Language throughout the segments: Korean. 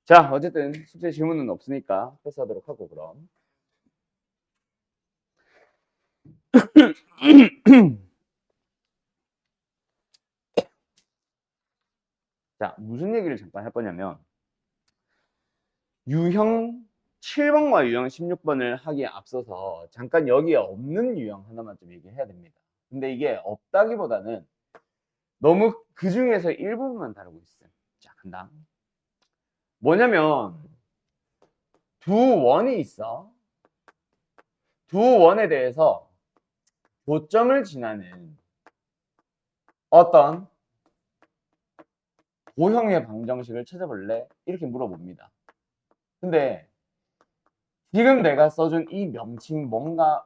자, 어쨌든 숙제 질문은 없으니까 패스하도록 하고 그럼. 자, 무슨 얘기를 잠깐 할 거냐면 유형 7번과 유형 16번을 하기에 앞서서 잠깐 여기에 없는 유형 하나만 좀 얘기해야 됩니다. 근데 이게 없다기보다는 너무 그 중에서 일부분만 다루고 있어요. 자, 간다. 뭐냐면 두 원이 있어. 두 원에 대해서 교점을 지나는 어떤 도형의 방정식을 찾아볼래? 이렇게 물어봅니다. 근데 지금 내가 써준 이 명칭 뭔가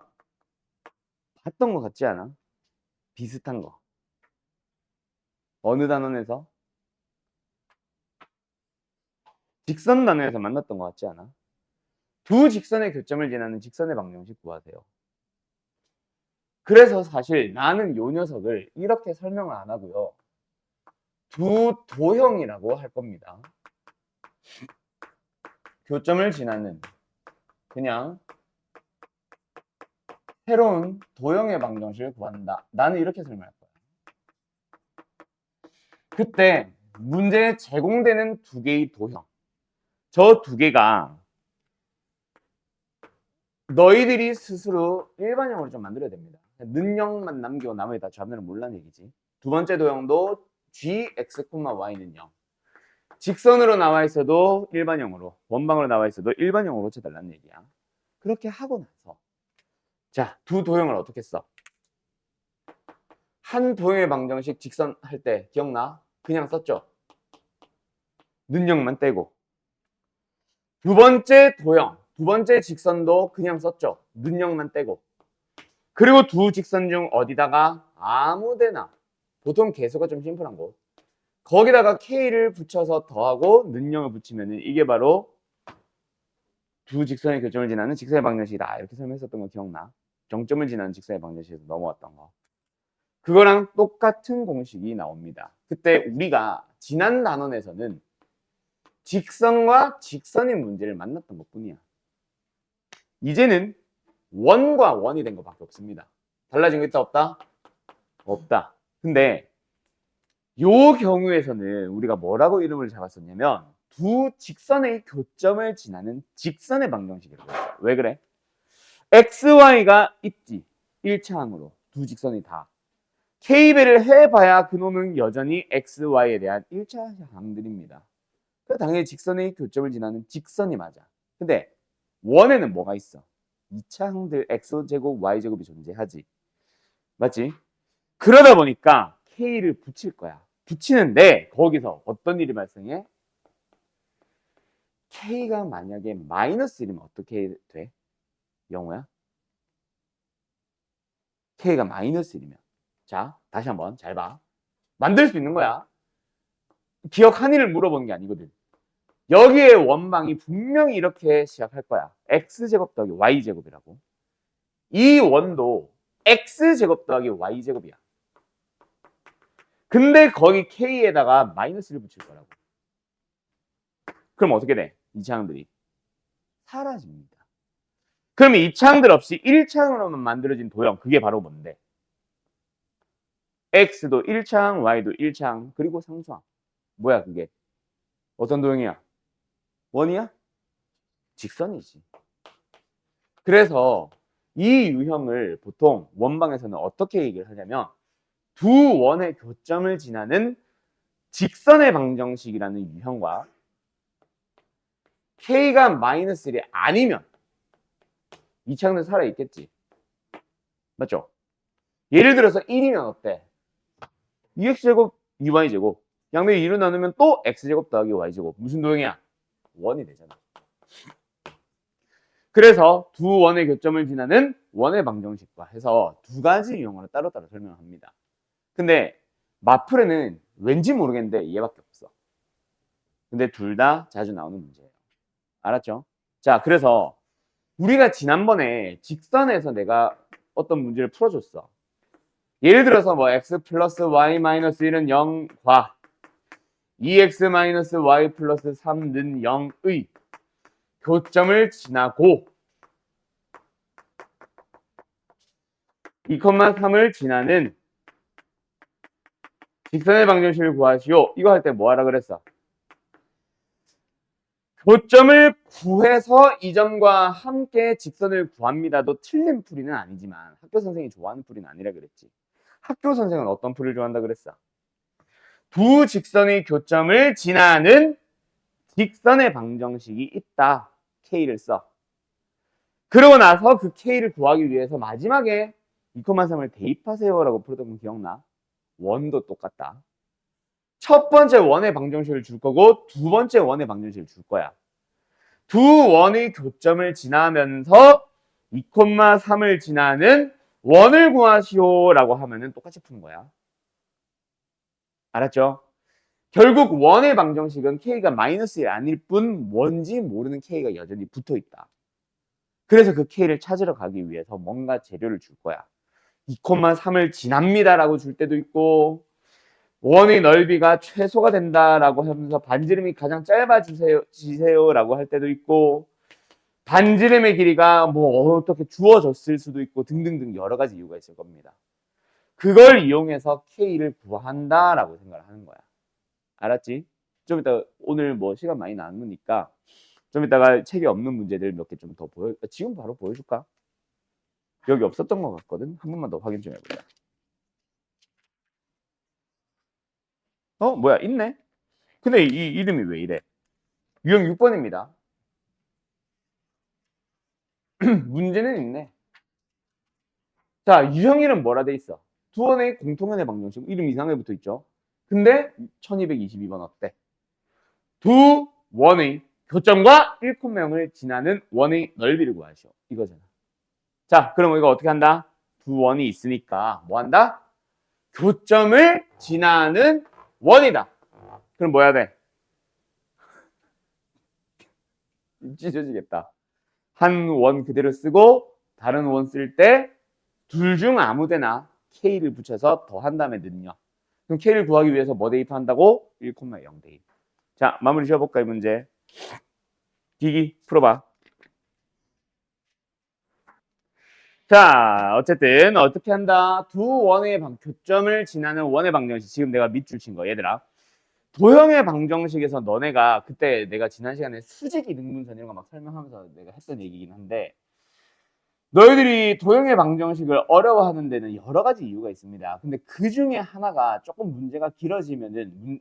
봤던 것 같지 않아? 비슷한 거. 어느 단원에서? 직선 단원에서 만났던 것 같지 않아? 두 직선의 교점을 지나는 직선의 방정식 구하세요. 그래서 사실 나는 요 녀석을 이렇게 설명을 안 하고요. 두 도형이라고 할 겁니다. 교점을 지나는 그냥 새로운 도형의 방정식을 구한다. 나는 이렇게 설명할 거야. 그때 문제에 제공되는 두 개의 도형. 저 두 개가 너희들이 스스로 일반형으로 좀 만들어야 됩니다. 능력만 남기고 나머지 다 좌변을 몰라는 얘기지. 두 번째 도형도 gx, y는 0. 직선으로 나와 있어도 일반형으로, 원방으로 나와 있어도 일반형으로 쳐달라는 얘기야. 그렇게 하고 나서 자, 두 도형을 어떻게 써? 한 도형의 방정식 직선 할 때 기억나? 그냥 썼죠? 능력만 떼고. 두 번째 도형, 두 번째 직선도 그냥 썼죠? 능력만 떼고. 그리고 두 직선 중 어디다가 아무데나, 보통 개수가 좀 심플한 곳, 거기다가 K를 붙여서 더하고 능력을 붙이면 이게 바로 두 직선의 교점을 지나는 직선의 방정식이다. 이렇게 설명했었던 거 기억나? 정점을 지나는 직선의 방정식에서 넘어왔던 거. 그거랑 똑같은 공식이 나옵니다. 그때 우리가 지난 단원에서는 직선과 직선의 문제를 만났던 것 뿐이야. 이제는 원과 원이 된 것밖에 없습니다. 달라진 거 있다 없다? 없다. 근데 요 경우에서는 우리가 뭐라고 이름을 잡았었냐면 두 직선의 교점을 지나는 직선의 방정식이라고 했어요. 왜 그래? XY가 있지. 1차항으로 두 직선이 다. K배를 해봐야 그놈은 여전히 XY에 대한 1차항들입니다. 당연히 직선의 교점을 지나는 직선이 맞아. 근데 원에는 뭐가 있어? 2차항들 X제곱, Y제곱이 존재하지. 맞지? 그러다 보니까 K를 붙일 거야. 붙이는데 거기서 어떤 일이 발생해? K가 만약에 마이너스 1이면 어떻게 돼? 영호야? K가 마이너스 1이면 자, 다시 한번 잘 봐. 만들 수 있는 거야. 기억하니를 물어보는 게 아니거든. 여기에 원방이 분명히 이렇게 시작할 거야. X제곱 더하기 Y제곱이라고. 이 원도 X제곱 더하기 Y제곱이야. 근데 거기 K에다가 마이너스를 붙일 거라고. 그럼 어떻게 돼? 이 차항들이 사라집니다. 그럼 이 차항들 없이 1차항으로만 만들어진 도형, 그게 바로 뭔데? X도 1차항, Y도 1차항, 그리고 상수항. 뭐야 그게? 어떤 도형이야? 원이야? 직선이지. 그래서 이 유형을 보통 원방에서는 어떻게 얘기를 하냐면 두 원의 교점을 지나는 직선의 방정식이라는 유형과 K가 마이너스 1이 아니면 이 차항은 살아있겠지. 맞죠? 예를 들어서 1이면 어때? 2x제곱, 2y제곱. 양면이 2로 나누면 또 x제곱 더하기 y제곱. 무슨 도형이야? 원이 되잖아. 그래서 두 원의 교점을 지나는 원의 방정식과 해서 두 가지 유형으로 따로따로 설명합니다. 근데 마플에는 왠지 모르겠는데 얘밖에 없어. 근데 둘 다 자주 나오는 문제예요. 알았죠? 자, 그래서 우리가 지난번에 직선에서 내가 어떤 문제를 풀어줬어. 예를 들어서 뭐 x 플러스 y 마이너스 1은 0과 2x 마이너스 y 플러스 3는 0의 교점을 지나고 2,3을 지나는 직선의 방정식을 구하시오. 이거 할 때 뭐 하라 그랬어? 교점을 구해서 이 점과 함께 직선을 구합니다도 틀린 풀이는 아니지만 학교 선생이 좋아하는 풀이는 아니라 그랬지. 학교 선생은 어떤 풀을 좋아한다 그랬어? 두 직선의 교점을 지나는 직선의 방정식이 있다. K를 써. 그러고 나서 그 K를 구하기 위해서 마지막에 2,3을 대입하세요라고 풀었던 거 기억나? 원도 똑같다. 첫 번째 원의 방정식을 줄 거고 두 번째 원의 방정식을 줄 거야. 두 원의 교점을 지나면서 2,3을 지나는 원을 구하시오라고 하면은 똑같이 푸는 거야. 알았죠? 결국 원의 방정식은 K가 마이너스 1 아닐 뿐 뭔지 모르는 K가 여전히 붙어 있다. 그래서 그 K를 찾으러 가기 위해서 뭔가 재료를 줄 거야. 2,3을 지납니다라고 줄 때도 있고 원의 넓이가 최소가 된다라고 하면서 반지름이 가장 짧아지세요라고 할 때도 있고 반지름의 길이가 뭐 어떻게 주어졌을 수도 있고 등등등 여러 가지 이유가 있을 겁니다. 그걸 이용해서 K를 구한다라고 생각을 하는 거야. 알았지? 좀 이따 오늘 뭐 시간 많이 남으니까 좀 이따가 책에 없는 문제들 몇 개 좀 더 지금 바로 보여줄까? 여기 없었던 것 같거든. 한 번만 더 확인 좀 해보자. 뭐야 있네? 근데 이 이름이 왜 이래? 유형 6번입니다. 문제는 있네. 자, 유형일은 뭐라 돼 있어? 두 원의 공통연의 방정식. 이름 이상하게 붙어 있죠. 근데 1222번 어때? 두 원의 교점과 1,0을 지나는 원의 넓이를 구하시오. 이거잖아. 자, 그럼 이거 어떻게 한다? 두 원이 있으니까 뭐 한다? 교점을 지나는 원이다. 그럼 뭐 해야 돼? 찢어지겠다. 한 원 그대로 쓰고 다른 원 쓸 때 둘 중 아무 데나 K를 붙여서 더한 다음에 는요. 그럼 K를 구하기 위해서 뭐 대입한다고? 1,0 대입. 자, 마무리 지어볼까 이 문제. 기기 풀어봐. 자, 어쨌든 어떻게 한다? 두 원의 교점을 지나는 원의 방정식. 지금 내가 밑줄 친 거 얘들아. 도형의 방정식에서 너네가 그때 내가 지난 시간에 수직 이등분선 이런 거 막 설명하면서 내가 했던 얘기긴 한데 너희들이 도형의 방정식을 어려워하는 데는 여러 가지 이유가 있습니다. 근데 그 중에 하나가 조금 문제가 길어지면은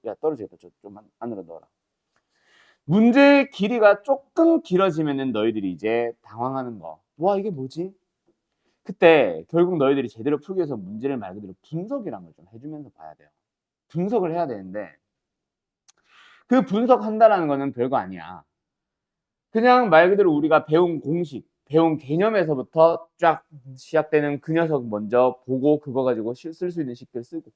야 떨어지겠다. 좀 안으로 넣어라. 문제의 길이가 조금 길어지면은 너희들이 이제 당황하는 거. 와 이게 뭐지? 그때 결국 너희들이 제대로 풀기 위해서 문제를 말 그대로 분석이란 걸 좀 해주면서 봐야 돼요. 분석을 해야 되는데 그 분석한다라는 거는 별거 아니야. 그냥 말 그대로 우리가 배운 공식, 배운 개념에서부터 쫙 시작되는 그 녀석 먼저 보고 그거 가지고 쓸 수 있는 식들 쓰고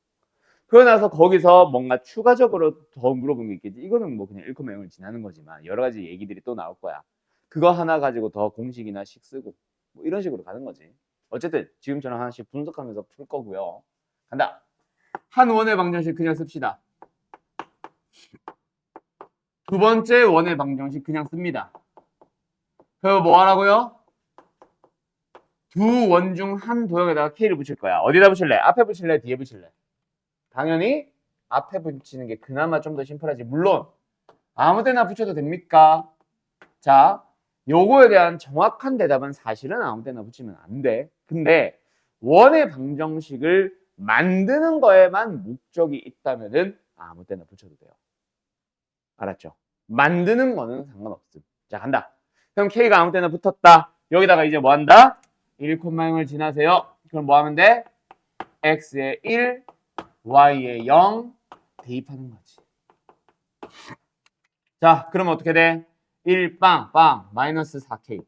그러고 나서 거기서 뭔가 추가적으로 더 물어본 게 있겠지. 이거는 뭐 그냥 1,0을 지나는 거지만 여러 가지 얘기들이 또 나올 거야. 그거 하나 가지고 더 공식이나 식 쓰고 뭐 이런 식으로 가는 거지. 어쨌든 지금처럼 하나씩 분석하면서 풀 거고요. 간다. 한 원의 방정식 그냥 씁시다. 두 번째 원의 방정식 그냥 씁니다. 그럼 뭐 하라고요? 두 원 중 한 도형에다가 K를 붙일 거야. 어디다 붙일래? 앞에 붙일래? 뒤에 붙일래? 당연히 앞에 붙이는 게 그나마 좀 더 심플하지. 물론 아무 데나 붙여도 됩니까? 자, 요거에 대한 정확한 대답은 사실은 아무 데나 붙이면 안 돼. 근데 원의 방정식을 만드는 거에만 목적이 있다면은 아무 데나 붙여도 돼요. 알았죠? 만드는 거는 상관없음. 자, 간다. 그럼 K가 아무 데나 붙었다. 여기다가 이제 뭐 한다? 1,0을 지나세요. 그럼 뭐 하면 돼? X에 1, Y에 0 대입하는 거지. 자, 그럼 어떻게 돼? 1, 빵, 마이너스 4K.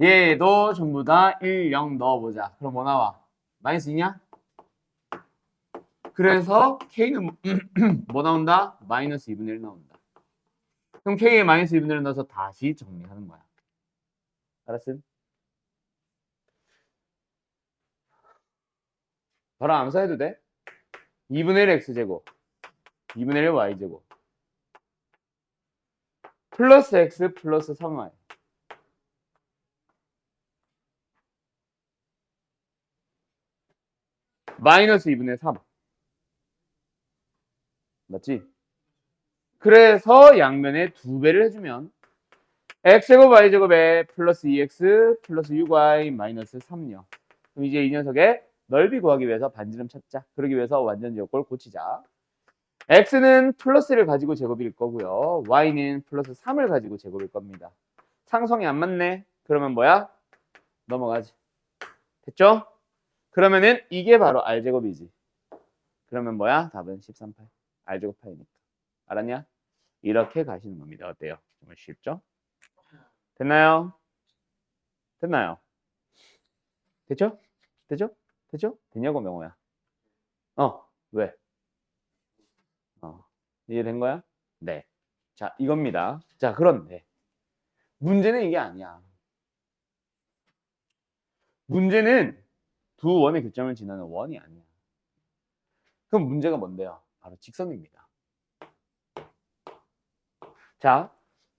얘도 전부 다 1, 0 넣어보자. 그럼 뭐 나와? 마이너스 2냐? 그래서 K는 뭐 나온다? 마이너스 2분의 1 나온다. 그럼 K에 마이너스 2분의 1을 넣어서 다시 정리하는 거야. 알았음? 바로 암사해도 돼? 2분의 1 X제곱 2분의 1 Y제곱 플러스 X 플러스 3Y 마이너스 2분의 3 맞지? 그래서 양면에 2배를 해주면 X제곱 Y제곱에 플러스 2X 플러스 6Y 마이너스 3요. 그럼 이제 이 녀석의 넓이 구하기 위해서 반지름 찾자. 그러기 위해서 완전 제곱꼴 고치자. X는 플러스를 가지고 제곱일 거고요. Y는 플러스 3을 가지고 제곱일 겁니다. 상성이 안 맞네. 그러면 뭐야? 넘어가지. 됐죠? 그러면은 이게 바로 R제곱이지. 그러면 뭐야? 답은 13파이. R제곱 파이니까. 알았냐? 이렇게 가시는 겁니다. 어때요? 정말 쉽죠? 됐나요? 됐나요? 됐죠? 됐죠? 됐죠? 됐냐고 명호야. 왜? 이해된 거야? 네. 자, 이겁니다. 자, 그런데 문제는 이게 아니야. 문제는 두 원의 교점을 지나는 원이 아니야. 그럼 문제가 뭔데요? 바로 직선입니다. 자,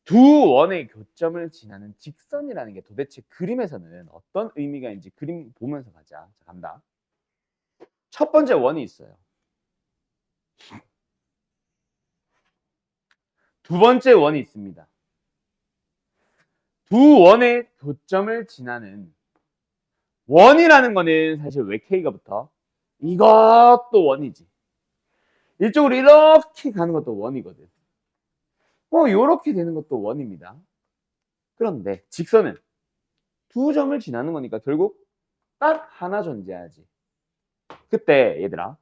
두 원의 교점을 지나는 직선이라는 게 도대체 그림에서는 어떤 의미가 있는지 그림 보면서 가자. 자, 간다. 첫 번째 원이 있어요. 두 번째 원이 있습니다. 두 원의 교점을 지나는 원이라는 거는 사실 왜 K가 붙어? 이것도 원이지. 이쪽으로 이렇게 가는 것도 원이거든. 이렇게 되는 것도 원입니다. 그런데 직선은 두 점을 지나는 거니까 결국 딱 하나 존재하지. 그때 얘들아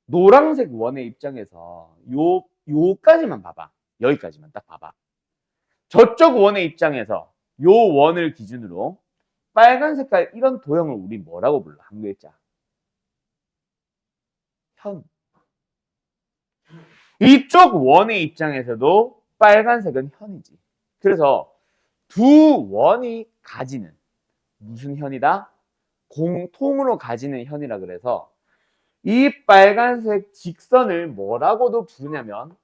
노란색 원의 입장에서 요까지만 봐봐. 여기까지만 딱 봐봐. 저쪽 원의 입장에서 요 원을 기준으로 빨간 색깔 이런 도형을 우리 뭐라고 불러? 한 글자. 현. 이쪽 원의 입장에서도 빨간색은 현이지. 그래서 두 원이 가지는 무슨 현이다? 공통으로 가지는 현이라 그래서 이 빨간색 직선을 뭐라고도 부르냐면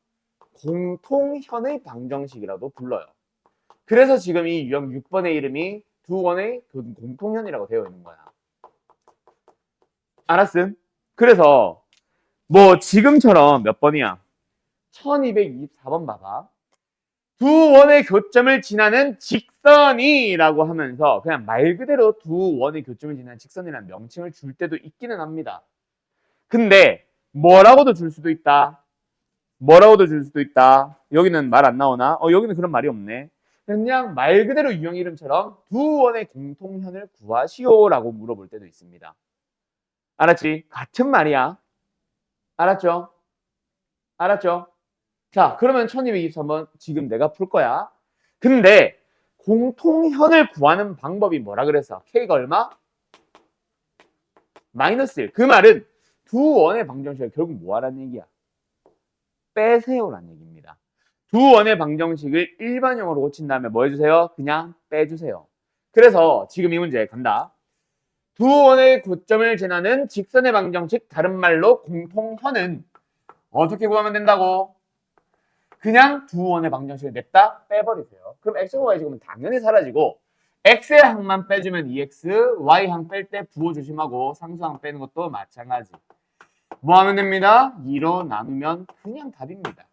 공통현의 방정식이라도 불러요. 그래서 지금 이 유형 6번의 이름이 두 원의 공통현이라고 되어 있는 거야. 알았음? 그래서 뭐 지금처럼 몇 번이야? 1224번 봐봐. 두 원의 교점을 지나는 직선이라고 하면서 그냥 말 그대로 두 원의 교점을 지나는 직선이라는 명칭을 줄 때도 있기는 합니다. 근데 뭐라고도 줄 수도 있다. 뭐라고도 줄 수도 있다. 여기는 말 안 나오나? 여기는 그런 말이 없네. 그냥 말 그대로 유형 이름처럼 두 원의 공통현을 구하시오라고 물어볼 때도 있습니다. 알았지? 같은 말이야. 알았죠? 알았죠? 자, 그러면 1223번 지금 내가 풀 거야. 근데 공통현을 구하는 방법이 뭐라 그랬어? K가 얼마? 마이너스 1. 그 말은 두 원의 방정식을 결국 뭐 하라는 얘기야? 빼세요라는 얘기입니다. 두 원의 방정식을 일반형으로 고친 다음에 뭐 해주세요? 그냥 빼주세요. 그래서 지금 이 문제 간다. 두 원의 교점을 지나는 직선의 방정식, 다른 말로 공통현은 어떻게 구하면 된다고? 그냥 두 원의 방정식을 냈다 빼버리세요. 그럼 x과 y제곱은 당연히 사라지고 x의 항만 빼주면 2x, y항 뺄 때 부호 조심하고 상수항 빼는 것도 마찬가지. 뭐 하면 됩니다? 2로 나누면 그냥 답입니다.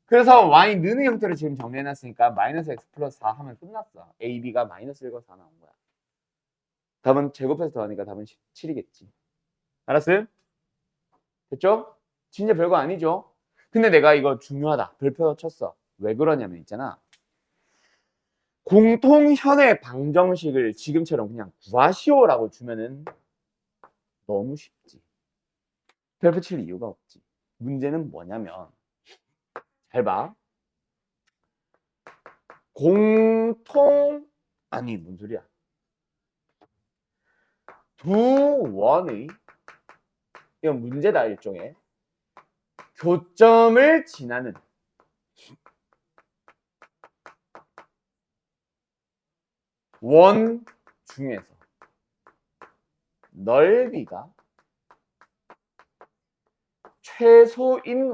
그래서 y 는의 형태로 지금 정리해놨으니까 마이너스 x 플러스 4 하면 끝났어. a, b가 마이너스 1과 4 나온 거야. 답은 제곱해서 더하니까 답은 17이겠지. 알았어요? 됐죠? 진짜 별거 아니죠? 근데 내가 이거 중요하다. 별표 쳤어. 왜 그러냐면 있잖아. 공통현의 방정식을 지금처럼 그냥 구하시오라고 주면은 너무 쉽지. 별표 칠 이유가 없지. 문제는 뭐냐면 잘 봐. 아니 뭔 소리야. 두 원의 이건 문제다 일종의 교점을 지나는 원 중에서 넓이가 최소인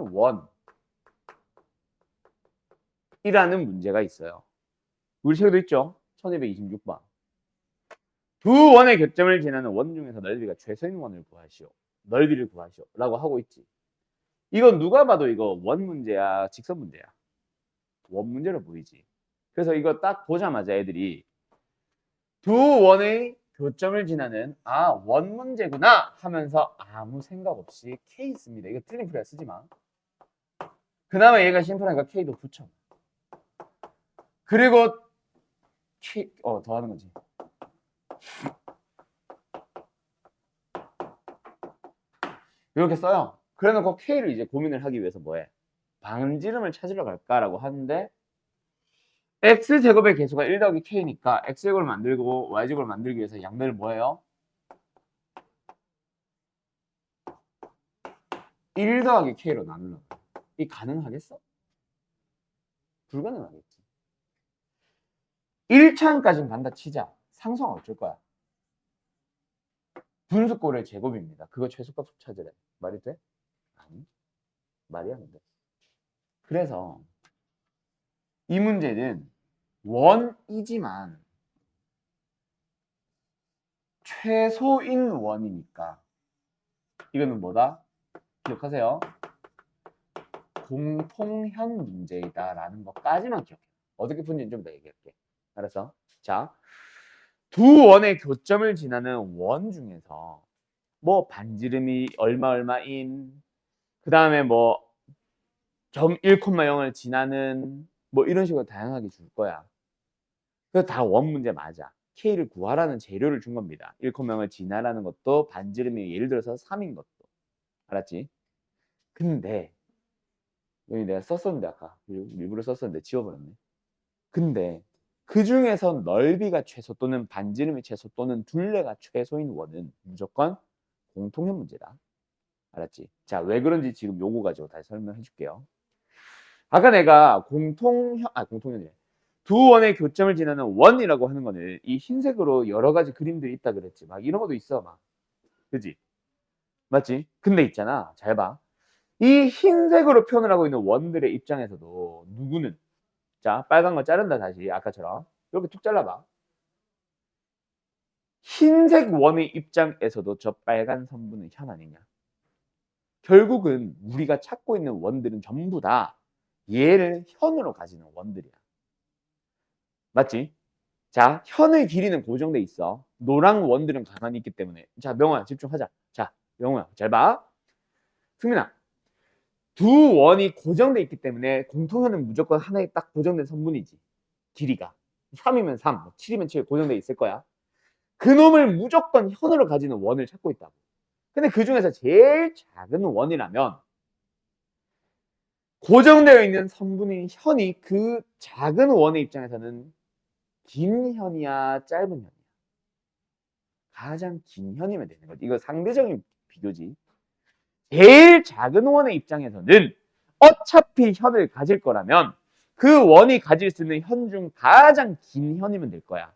원이라는 문제가 있어요. 우리 책에도 있죠? 1226번. 두 원의 교점을 지나는 원 중에서 넓이가 최소인 원을 구하시오. 넓이를 구하시오. 라고 하고 있지. 이건 누가 봐도 이거 원 문제야, 직선 문제야. 원 문제로 보이지. 그래서 이거 딱 보자마자 애들이 두 원의 교점을 지나는 원 문제구나 하면서 아무 생각 없이 K 씁니다. 이거 틀린 풀이야 쓰지 마. 그나마 얘가 심플하니까 K도 붙여. 그리고 K 더 하는 거지. 이렇게 써요. 그래놓고 K를 이제 고민을 하기 위해서 뭐해? 반지름을 찾으러 갈까라고 하는데 X제곱의 개수가 1 더하기 K니까 X제곱을 만들고 Y제곱을 만들기 위해서 양면을 뭐예요? 1 더하기 K로 나누려고. 이 가능하겠어? 불가능하겠지. 1차원까지는 간다 치자. 상수항 어쩔 거야? 분수꼴의 제곱입니다. 그거 최소값 찾으래. 말이 돼? 아니. 말이 안 돼. 그래서 이 문제는 원이지만 최소인 원이니까 이거는 뭐다? 기억하세요. 공통현 문제이다라는 것까지만 기억해. 어떻게 푸는지는 좀 더 얘기할게. 알았어? 자, 두 원의 교점을 지나는 원 중에서 뭐 반지름이 얼마인 그 다음에 뭐 점 1,0을 지나는 뭐 이런 식으로 다양하게 줄 거야. 그래서 다 원 문제 맞아. K를 구하라는 재료를 준 겁니다. 1,0을 지나라는 것도 반지름이 예를 들어서 3인 것도. 알았지? 근데 여기 내가 썼었는데 아까 일부러 썼었는데 지워버렸네. 근데 그 중에서 넓이가 최소 또는 반지름이 최소 또는 둘레가 최소인 원은 무조건 공통현 문제다. 알았지? 자, 왜 그런지 지금 요거 가지고 다시 설명해 줄게요. 아까 내가 공통현이래. 두 원의 교점을 지나는 원이라고 하는 거는 이 흰색으로 여러 가지 그림들이 있다 그랬지. 막 이런 것도 있어, 막. 그지? 맞지? 근데 있잖아. 잘 봐. 이 흰색으로 표현을 하고 있는 원들의 입장에서도 누구는 자, 빨간 거 자른다 다시 아까처럼 이렇게 툭 잘라봐. 흰색 원의 입장에서도 저 빨간 선분은 현 아니냐? 결국은 우리가 찾고 있는 원들은 전부 다 얘를 현으로 가지는 원들이야. 맞지? 자, 현의 길이는 고정돼 있어. 노랑 원들은 가만히 있기 때문에. 자, 명호야 집중하자. 자, 명호야 잘 봐. 승민아, 두 원이 고정돼 있기 때문에 공통현은 무조건 하나의 딱 고정된 선분이지. 길이가 3이면 3, 7이면 7 고정돼 있을 거야. 그놈을 무조건 현으로 가지는 원을 찾고 있다고. 근데 그 중에서 제일 작은 원이라면 고정되어 있는 선분인 현이 그 작은 원의 입장에서는 긴 현이야 짧은 현이야? 가장 긴 현이면 되는 거지. 이거 상대적인 비교지. 제일 작은 원의 입장에서는 어차피 현을 가질 거라면 그 원이 가질 수 있는 현 중 가장 긴 현이면 될 거야.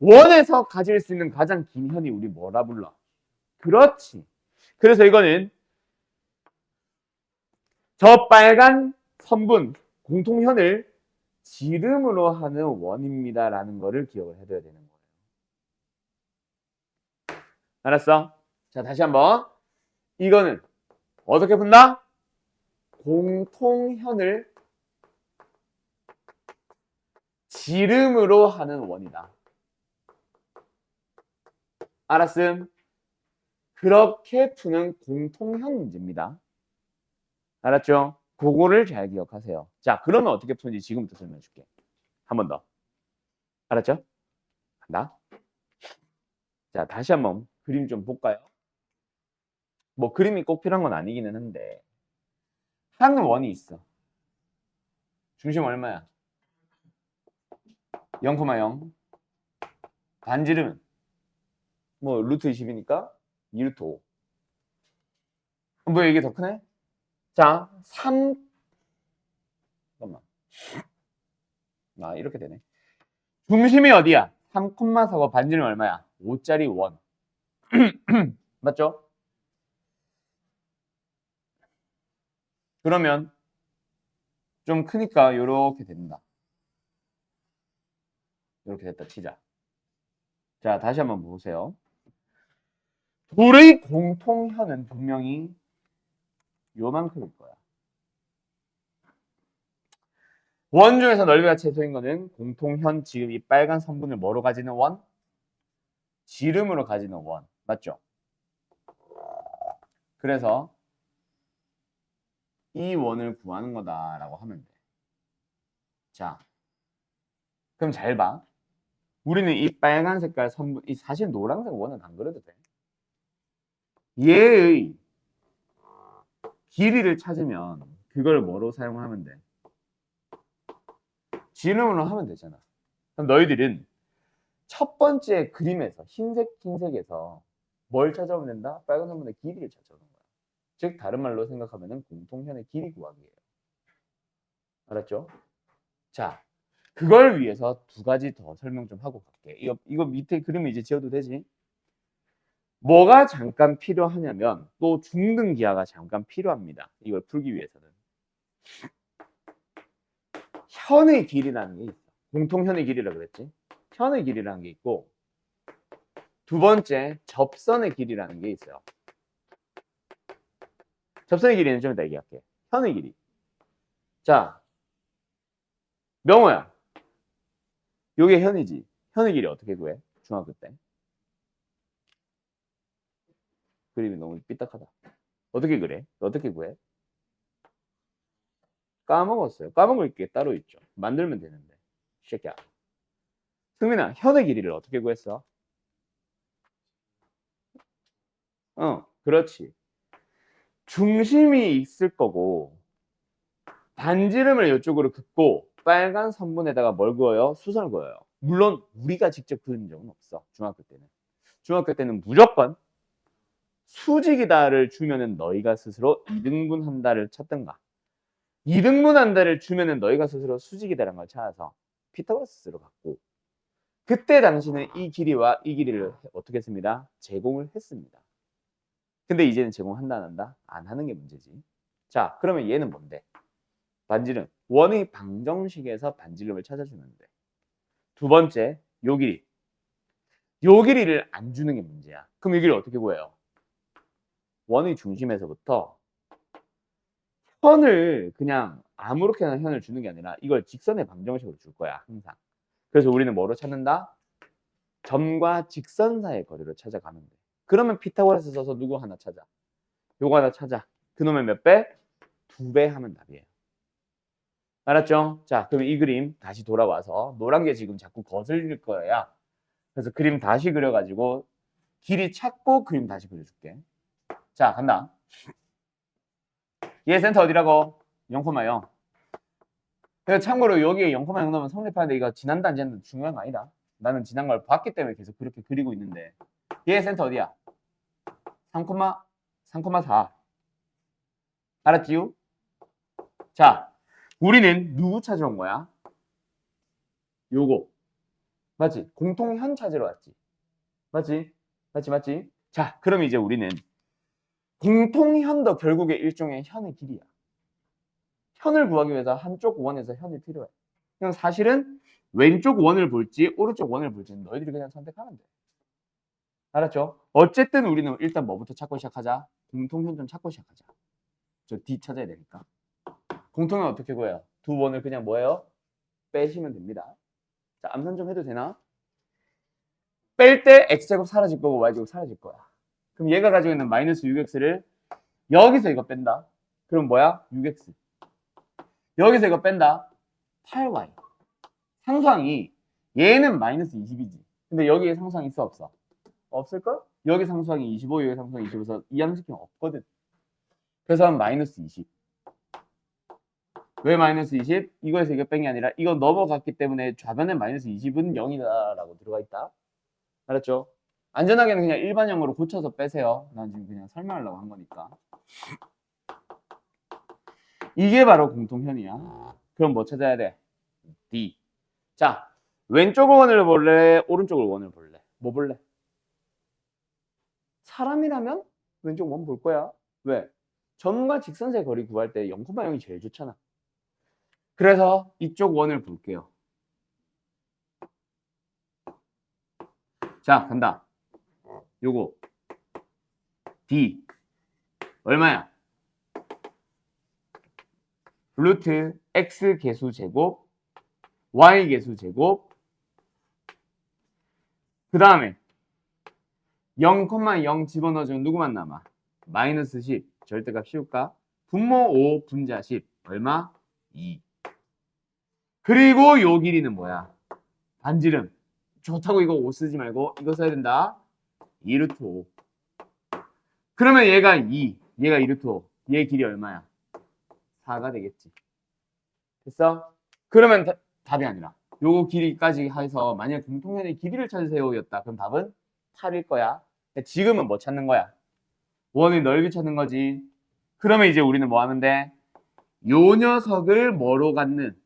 원에서 가질 수 있는 가장 긴 현이 우리 뭐라 불러? 그렇지. 그래서 이거는 저 빨간 선분 공통현을 지름으로 하는 원입니다라는 거를 기억을 해둬야 되는 거예요. 알았어? 자, 다시 한번. 이거는 어떻게 푼다? 공통현을 지름으로 하는 원이다. 알았음? 그렇게 푸는 공통현 문제입니다. 알았죠? 그거를 잘 기억하세요. 자, 그러면 어떻게 푸는지 지금부터 설명해 줄게. 한 번 더. 알았죠? 간다. 자, 다시 한번 그림 좀 볼까요? 뭐 그림이 꼭 필요한 건 아니기는 한데 한 원이 있어. 중심 얼마야? 0,0. 반지름은 뭐 루트 20이니까 2루트 5. 뭐 이게 더 크네? 자, 3 잠깐만. 이렇게 되네. 중심이 어디야? 3,4가 반지름 얼마야? 5짜리 원. 맞죠? 그러면 좀 크니까 이렇게 된다. 이렇게 됐다 치자. 자, 다시 한번 보세요. 둘의 공통현은 분명히 요만큼일 거야. 원 중에서 넓이가 최소인 거는 공통현, 지금 이 빨간 선분을 뭐로 가지는 원? 지름으로 가지는 원. 맞죠? 그래서 이 원을 구하는 거다라고 하면 돼. 자, 그럼 잘 봐. 우리는 이 빨간 색깔 선분, 이 사실 노란색 원은 안 그려도 돼. 얘의 길이를 찾으면 그걸 뭐로 사용하면 돼? 지름으로 하면 되잖아. 그럼 너희들은 첫 번째 그림에서 흰색에서 뭘 찾아오면 된다? 빨간 선분의 길이를 찾아오는 거야. 즉 다른 말로 생각하면 공통현의 길이 구하기예요. 알았죠? 자, 그걸 위해서 두 가지 더 설명 좀 하고 갈게. 이거 밑에 그림을 이제 지어도 되지? 뭐가 잠깐 필요하냐면 또 중등기하가 잠깐 필요합니다. 이걸 풀기 위해서는. 현의 길이라는 게 있어. 공통현의 길이라 그랬지? 현의 길이라는 게 있고 두 번째 접선의 길이라는 게 있어요. 접선의 길이는 좀 이따 얘기할게. 현의 길이. 자, 명호야. 요게 현이지. 현의 길이 어떻게 구해? 중학교 때. 그림이 너무 삐딱하다. 어떻게 그래? 어떻게 구해? 까먹었어요. 까먹을 게 따로 있죠. 만들면 되는데. 새끼야. 승민아, 현의 길이를 어떻게 구했어? 그렇지. 중심이 있을 거고 반지름을 이쪽으로 긋고 빨간 선분에다가 뭘 그어요? 수선을 그어요. 물론 우리가 직접 그린 적은 없어. 중학교 때는. 중학교 때는 무조건 수직이다를 주면은 너희가 스스로 2등분 한다를 찾든가 2등분 한다를 주면은 너희가 스스로 수직이다라는 걸 찾아서 피타고라스로 갖고 그때 당시는 이 길이와 이 길이를 어떻게 했습니다? 제공을 했습니다. 근데 이제는 제공한다 안 한다? 안 하는 게 문제지. 자, 그러면 얘는 뭔데? 반지름. 원의 방정식에서 반지름을 찾아주면 돼. 두 번째, 요 길이. 요 길이를 안 주는 게 문제야. 그럼 이 길이 어떻게 구해요? 원의 중심에서부터 현을 그냥 아무렇게나 현을 주는 게 아니라 이걸 직선의 방정식으로 줄 거야, 항상. 그래서 우리는 뭐로 찾는다? 점과 직선 사이의 거리로 찾아가면 돼. 그러면 피타고라스 써서 누구 하나 찾아? 요거 하나 찾아. 그놈의 몇 배? 2배 하면 답이에요. 알았죠? 자, 그럼 이 그림 다시 돌아와서 노란 게 지금 자꾸 거슬릴 거야. 그래서 그림 다시 그려가지고 길이 찾고 그림 다시 그려줄게. 자, 간다. 얘 센터 어디라고? 0,0. 그래서 참고로 여기에 0,0 넣으면 성립하는데 이거 지난다 안 지난다 중요한 거 아니다. 나는 지난 걸 봤기 때문에 계속 그렇게 그리고 있는데 얘 센터 어디야? 3,4. 알았지요? 자, 우리는 누구 찾으러 온 거야? 요거. 맞지? 공통현 찾으러 왔지. 맞지? 맞지? 자, 그럼 이제 우리는 공통현도 결국에 일종의 현의 길이야. 현을 구하기 위해서 한쪽 원에서 현이 필요해. 그럼 사실은 왼쪽 원을 볼지 오른쪽 원을 볼지는 너희들이 그냥 선택하면 돼. 알았죠? 어쨌든 우리는 일단 뭐부터 찾고 시작하자? 공통현 좀 찾고 시작하자. 저 D 찾아야 되니까. 공통현 어떻게 구해요? 두 원을 그냥 뭐예요? 빼시면 됩니다. 자, 암산 좀 해도 되나? 뺄 때 x제곱 사라질 거고 y제곱 사라질 거야. 그럼 얘가 가지고 있는 마이너스 6x를 여기서 이거 뺀다. 그럼 뭐야? 6x. 여기서 이거 뺀다. 8y. 상수항이 얘는 마이너스 20이지. 근데 여기에 상수항 있어 없어? 없을걸? 여기 상수항이 25, 여기 상수항이 25에서 이항식형 없거든. 그래서 한 마이너스 20. 왜 마이너스 20? 이거에서 이거 뺀 게 아니라 이거 넘어갔기 때문에 좌변에 마이너스 20은 0이다 라고 들어가 있다. 알았죠? 안전하게는 그냥 일반형으로 고쳐서 빼세요. 난 지금 그냥 설명하려고 한 거니까. 이게 바로 공통현이야. 그럼 뭐 찾아야 돼? D. 자, 왼쪽 원을 볼래? 오른쪽 원을 볼래? 뭐 볼래? 사람이라면 왼쪽 원 볼 거야. 왜? 점과 직선의 거리 구할 때 0,0이 제일 좋잖아. 그래서 이쪽 원을 볼게요. 자, 간다. 요거 D 얼마야? 루트 X 개수 제곱 Y 개수 제곱 그 다음에 0,0 집어넣어주면 누구만 남아? 마이너스 10 절대값 씌울까? 분모 5 분자 10 얼마? 2 그리고 요 길이는 뭐야? 반지름 좋다고 이거 5 쓰지 말고 이거 써야 된다 2루트 5 그러면 얘가 2 얘가 2루트 5 얘 길이 얼마야? 4가 되겠지 됐어? 그러면 답이 아니라 요거 길이까지 해서 만약 공통면의 길이를 찾으세요 였다 그럼 답은 8일 거야 지금은 뭐 찾는 거야? 원의 넓이 찾는 거지 그러면 이제 우리는 뭐 하면 돼? 요 녀석을 뭐로 갖는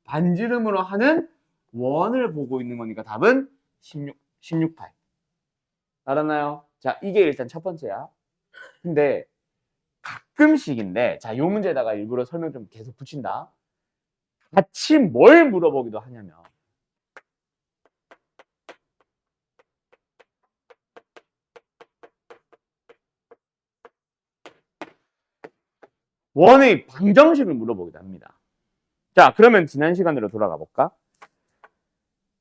반지름으로 하는 원을 보고 있는 거니까 답은 16, 8 알았나요? 자 이게 일단 첫 번째야 근데 가끔씩인데 자 요 문제에다가 일부러 설명 좀 계속 붙인다 같이 뭘 물어보기도 하냐면 원의 방정식을 물어보기도 합니다. 자, 그러면 지난 시간으로 돌아가 볼까?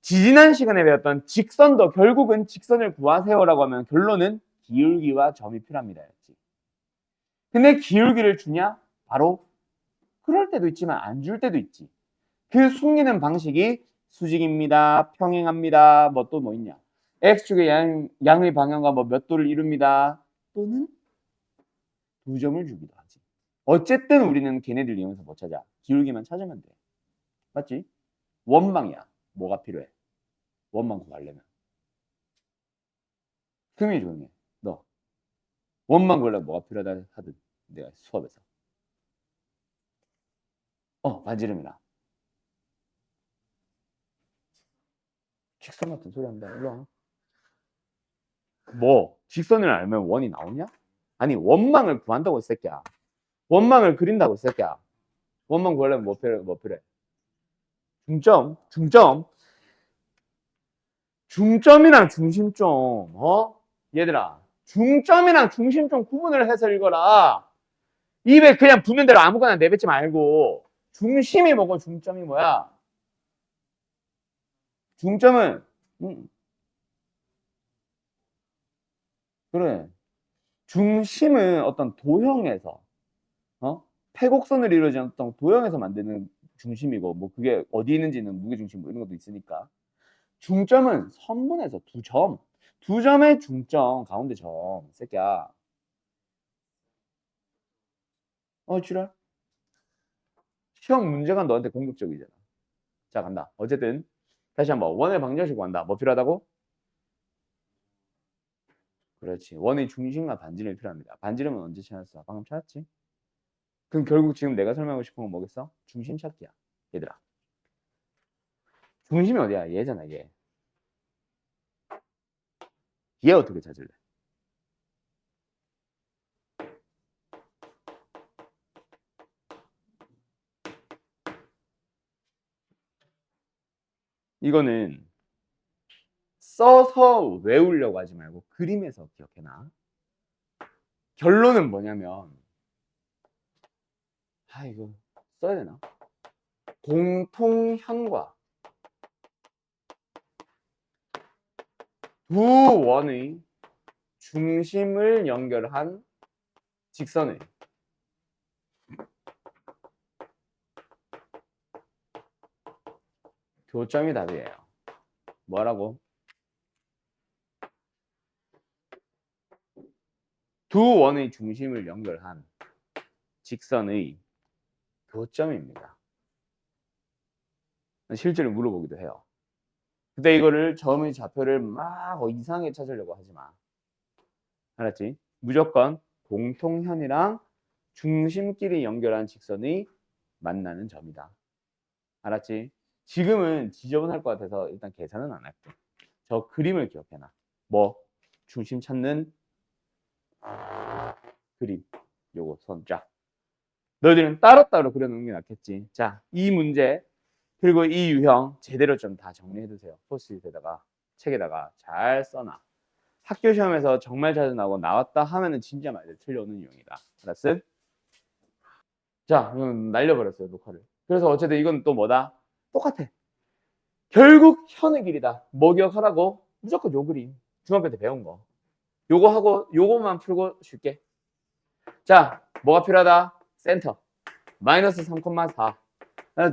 지난 시간에 배웠던 직선도 결국은 직선을 구하세요라고 하면 결론은 기울기와 점이 필요합니다. 였지. 근데 기울기를 주냐? 바로 그럴 때도 있지만 안 줄 때도 있지. 그 숨기는 방식이 수직입니다. 평행합니다. 뭐 또 뭐 있냐? x축의 양의 방향과 뭐 몇 도를 이룹니다. 또는 두 점을 주기도 하지. 어쨌든 우리는 걔네들 이용해서 뭐 찾아? 기울기만 찾으면 돼. 맞지? 원망이야. 뭐가 필요해? 원망 구하려면. 금이 조용해. 너. 원망 구하려면 뭐가 필요하다 하든 내가 수업에서. 반지름이라. 직선 같은 소리 한다. 일로 와. 뭐? 직선을 알면 원이 나오냐? 아니 원망을 구한다고 이 새끼야. 원망을 그린다고 이 새끼야. 원망 구하려면 뭐 필요해? 뭐 필요해? 중점. 중점. 중점이랑 중심점. 얘들아. 중점이랑 중심점 구분을 해서 읽어라. 입에 그냥 붙는 대로 아무거나 내뱉지 말고 중심이 뭐고 중점이 뭐야? 중점은 그래. 중심은 어떤 도형에서 패곡선을 이루어진 어떤 도형에서 만드는 중심이고 뭐 그게 어디 있는지는 무게중심 뭐 이런 것도 있으니까 중점은 선분에서 두 점의 중점 가운데 점 새끼야 지랄 시험 문제가 너한테 공격적이잖아 자 간다 어쨌든 다시 한번 원의 방정식 구한다 뭐 필요하다고? 그렇지 원의 중심과 반지름이 필요합니다 반지름은 언제 찾았어? 방금 찾았지? 그럼 결국 지금 내가 설명하고 싶은 건 뭐겠어? 중심 찾기야 얘들아 중심이 어디야? 얘잖아 얘 어떻게 찾을래? 이거는 써서 외우려고 하지 말고 그림에서 기억해놔 결론은 뭐냐면 이거 써야 되나? 공통현과 두 원의 중심을 연결한 직선의 교점이 답이에요. 뭐라고? 두 원의 중심을 연결한 직선의 교점입니다. 실제로 물어보기도 해요. 근데 이거를 점의 좌표를 막 이상하게 찾으려고 하지 마. 알았지? 무조건 공통현이랑 중심끼리 연결한 직선이 만나는 점이다. 알았지? 지금은 지저분할 것 같아서 일단 계산은 안 할게. 저 그림을 기억해놔. 뭐 중심 찾는 그림. 요거 선자. 너희들은 따로따로 그려놓는 게 낫겠지. 자, 이 문제 그리고 이 유형 제대로 좀 다 정리해두세요. 포스트잇에다가 책에다가 잘 써놔. 학교 시험에서 정말 자주 나오고 나왔다 하면은 진짜 말들 틀려오는 유형이다. 알았어? 자, 이건 날려버렸어요, 녹화를. 그래서 어쨌든 이건 또 뭐다? 똑같아. 결국 현의 길이다. 뭐 기억하라고? 무조건 요 그림. 중학교 때 배운 거. 요거 하고 요거만 풀고 줄게. 자, 뭐가 필요하다? 센터. 마이너스 3,4.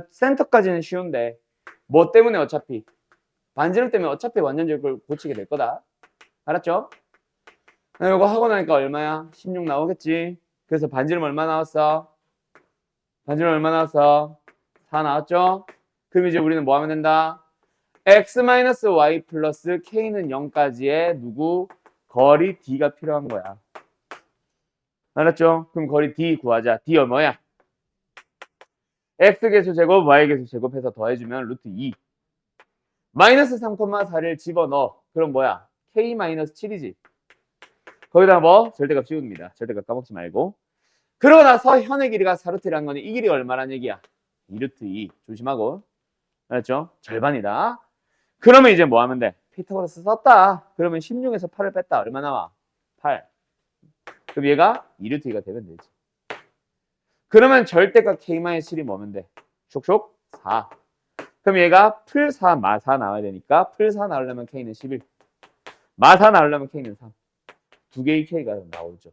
센터까지는 쉬운데 뭐 때문에 어차피 반지름 때문에 어차피 완전적으로 그걸 고치게 될 거다. 알았죠? 이거 하고 나니까 얼마야? 16 나오겠지. 그래서 반지름 얼마 나왔어? 반지름 얼마 나왔어? 4 나왔죠? 그럼 이제 우리는 뭐 하면 된다? x-y 플러스 k는 0까지의 누구? 거리 d가 필요한 거야. 알았죠? 그럼 거리 d 구하자. d 뭐야? x계수 제곱, y계수 제곱해서 더해주면 루트 2. 마이너스 3,4를 집어넣어. 그럼 뭐야? k-7이지. 거기다 뭐? 절대값 씌웁니다. 절대값 까먹지 말고. 그러고 나서 현의 길이가 4루트라는 거니 이 길이 얼마란 얘기야? 2루트 2. 조심하고. 알았죠? 절반이다. 그러면 이제 뭐 하면 돼? 피타고라스 썼다. 그러면 16에서 8을 뺐다. 얼마 나와? 8. 그럼 얘가 2루트 2가 되면 되지. 그러면 절대값 k-7이 뭐면 돼? 촉촉 4. 그럼 얘가 풀 4, 마 4 나와야 되니까 풀 4 나오려면 k는 11. 마 4 나오려면 k는 3. 두 개의 k가 나오죠.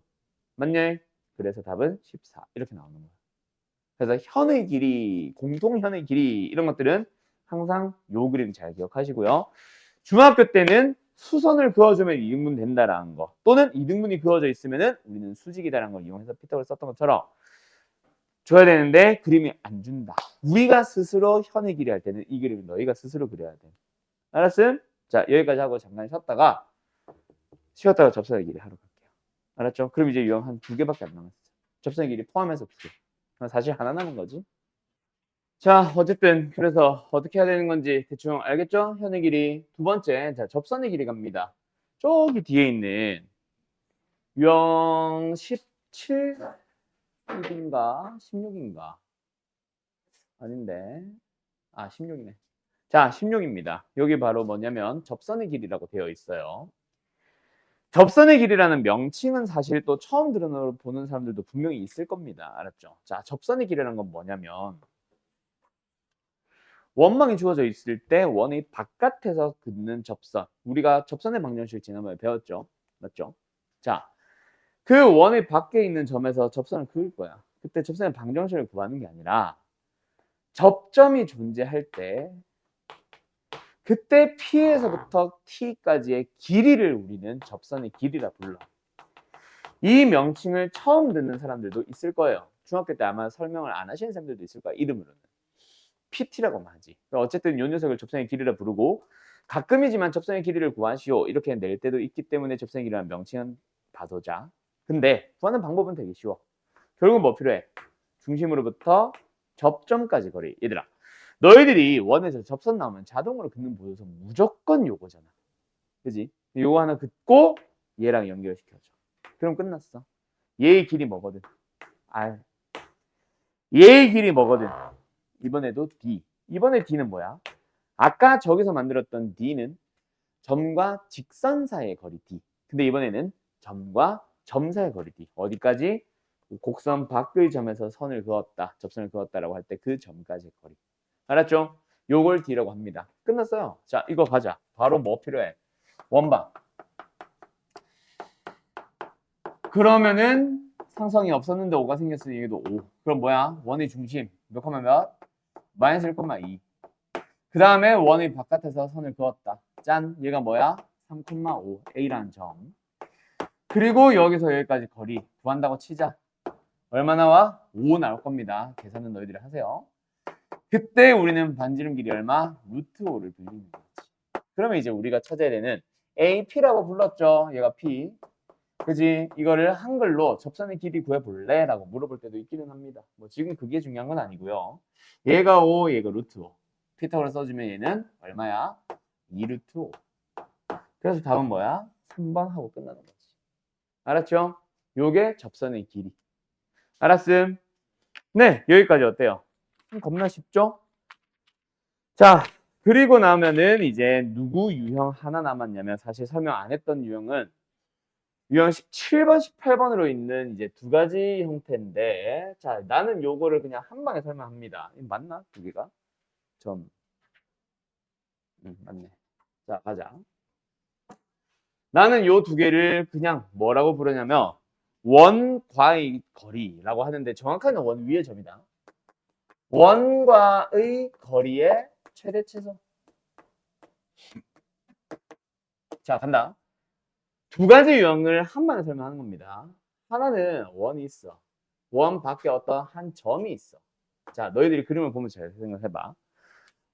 맞냐? 그래서 답은 14. 이렇게 나오는 거야. 그래서 현의 길이, 공통현의 길이 이런 것들은 항상 요 그림 잘 기억하시고요. 중학교 때는 수선을 그어주면 이등분 된다라는 거 또는 이등분이 그어져 있으면은 우리는 수직이다라는 걸 이용해서 피타고라스 썼던 것처럼 줘야 되는데 그림이 안 준다. 우리가 스스로 현의 길이 할 때는 이 그림을 너희가 스스로 그려야 돼. 알았음? 자, 여기까지 하고 잠깐 쉬었다가 접선의 길이 하러 갈게요. 알았죠? 그럼 이제 유형 한 2개밖에 안 남았어. 접선의 길이 포함해서 2개. 사실 하나 남은 거지. 자, 어쨌든 그래서 어떻게 해야 되는 건지 대충 알겠죠? 현의 길이. 두 번째, 자, 접선의 길이 갑니다. 저기 뒤에 있는 유형 17인가 16인가 아닌데 16이네. 자, 16입니다. 여기 바로 뭐냐면 접선의 길이라고 되어 있어요. 접선의 길이라는 명칭은 사실 또 처음 들어보는 사람들도 분명히 있을 겁니다. 알았죠? 자, 접선의 길이라는 건 뭐냐면 원망이 주어져 있을 때 원의 바깥에서 긋는 접선. 우리가 접선의 방정식을 지난번에 배웠죠? 맞죠? 자, 그 원의 밖에 있는 점에서 접선을 그을 거야. 그때 접선의 방정식을 구하는 게 아니라 접점이 존재할 때 그때 P에서부터 T까지의 길이를 우리는 접선의 길이라 불러. 이 명칭을 처음 듣는 사람들도 있을 거예요. 중학교 때 아마 설명을 안 하시는 사람들도 있을 거야. 이름으로는. PT라고만 하지. 어쨌든 요 녀석을 접선의 길이라 부르고 가끔이지만 접선의 길이를 구하시오. 이렇게 낼 때도 있기 때문에 접선의 길이라는 명칭은 봐두자. 근데 구하는 방법은 되게 쉬워. 결국은 뭐 필요해? 중심으로부터 접점까지 거리. 얘들아. 너희들이 원에서 접선 나오면 자동으로 긋는 보조선 무조건 요거잖아. 그지? 요거 하나 긋고 얘랑 연결시켜줘. 그럼 끝났어. 얘의 길이 뭐거든? R. 얘의 길이 뭐거든? 이번에도 D. 이번에 D는 뭐야? 아까 저기서 만들었던 D는 점과 직선 사이의 거리 D. 근데 이번에는 점과 점 사이의 거리 D. 어디까지? 곡선 밖의 점에서 선을 그었다. 접선을 그었다라고 할 때 그 점까지의 거리. 알았죠? 요걸 D라고 합니다. 끝났어요. 자, 이거 가자. 바로 뭐 필요해? 원방. 그러면은 상성이 없었는데 5가 생겼으니 얘도 5. 그럼 뭐야? 원의 중심. 몇 콤마 몇? 마이너스 1,2. 그 다음에 원의 바깥에서 선을 그었다. 짠. 얘가 뭐야? 3,5. A라는 점. 그리고 여기서 여기까지 거리 구한다고 치자. 얼마 나와? 5 나올 겁니다. 계산은 너희들이 하세요. 그때 우리는 반지름 길이 얼마? 루트 5를 빌리는 거지. 그러면 이제 우리가 찾아야 되는 AP라고 불렀죠. 얘가 P. 그지? 이거를 한글로 접선의 길이 구해볼래? 라고 물어볼 때도 있기는 합니다. 뭐 지금 그게 중요한 건 아니고요. 얘가 5, 얘가 루트 5. 피타고라스 써주면 얘는 얼마야? 2루트 5. 그래서 답은 뭐야? 3번 하고 끝나는 거지. 알았죠? 요게 접선의 길이. 알았음? 네, 여기까지 어때요? 겁나 쉽죠? 자, 그리고 나면은 이제 누구 유형 하나 남았냐면 사실 설명 안 했던 유형은 유형 17번, 18번으로 있는 이제 두 가지 형태인데 자, 나는 요거를 그냥 한 방에 설명합니다. 맞나? 두 개가? 점. 맞네. 자, 가자. 나는 요 두 개를 그냥 뭐라고 부르냐면 원과의 거리라고 하는데 정확하게는 원 위의 점이다. 원과의 거리의 최대 최소. 자, 간다. 두 가지 유형을 한 번에 설명하는 겁니다. 하나는 원이 있어. 원 밖에 어떤 한 점이 있어. 자, 너희들이 그림을 보면 잘 생각해봐.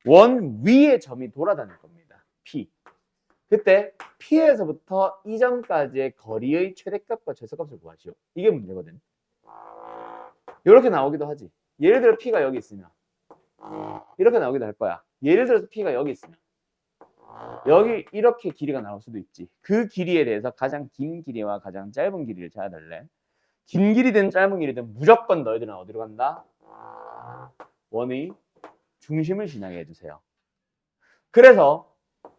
원 위에 점이 돌아다닐 겁니다. P. 그때 P에서부터 이 점까지의 거리의 최대값과 최소값을 구하시오. 이게 문제거든. 이렇게 나오기도 하지. 예를 들어 P가 여기 있으면 이렇게 나오기도 할 거야. 예를 들어서 P가 여기 있으면 여기 이렇게 길이가 나올 수도 있지. 그 길이에 대해서 가장 긴 길이와 가장 짧은 길이를 찾아달래. 긴 길이든 짧은 길이든 무조건 너희들은 어디로 간다? 원의 중심을 지나게 해주세요. 그래서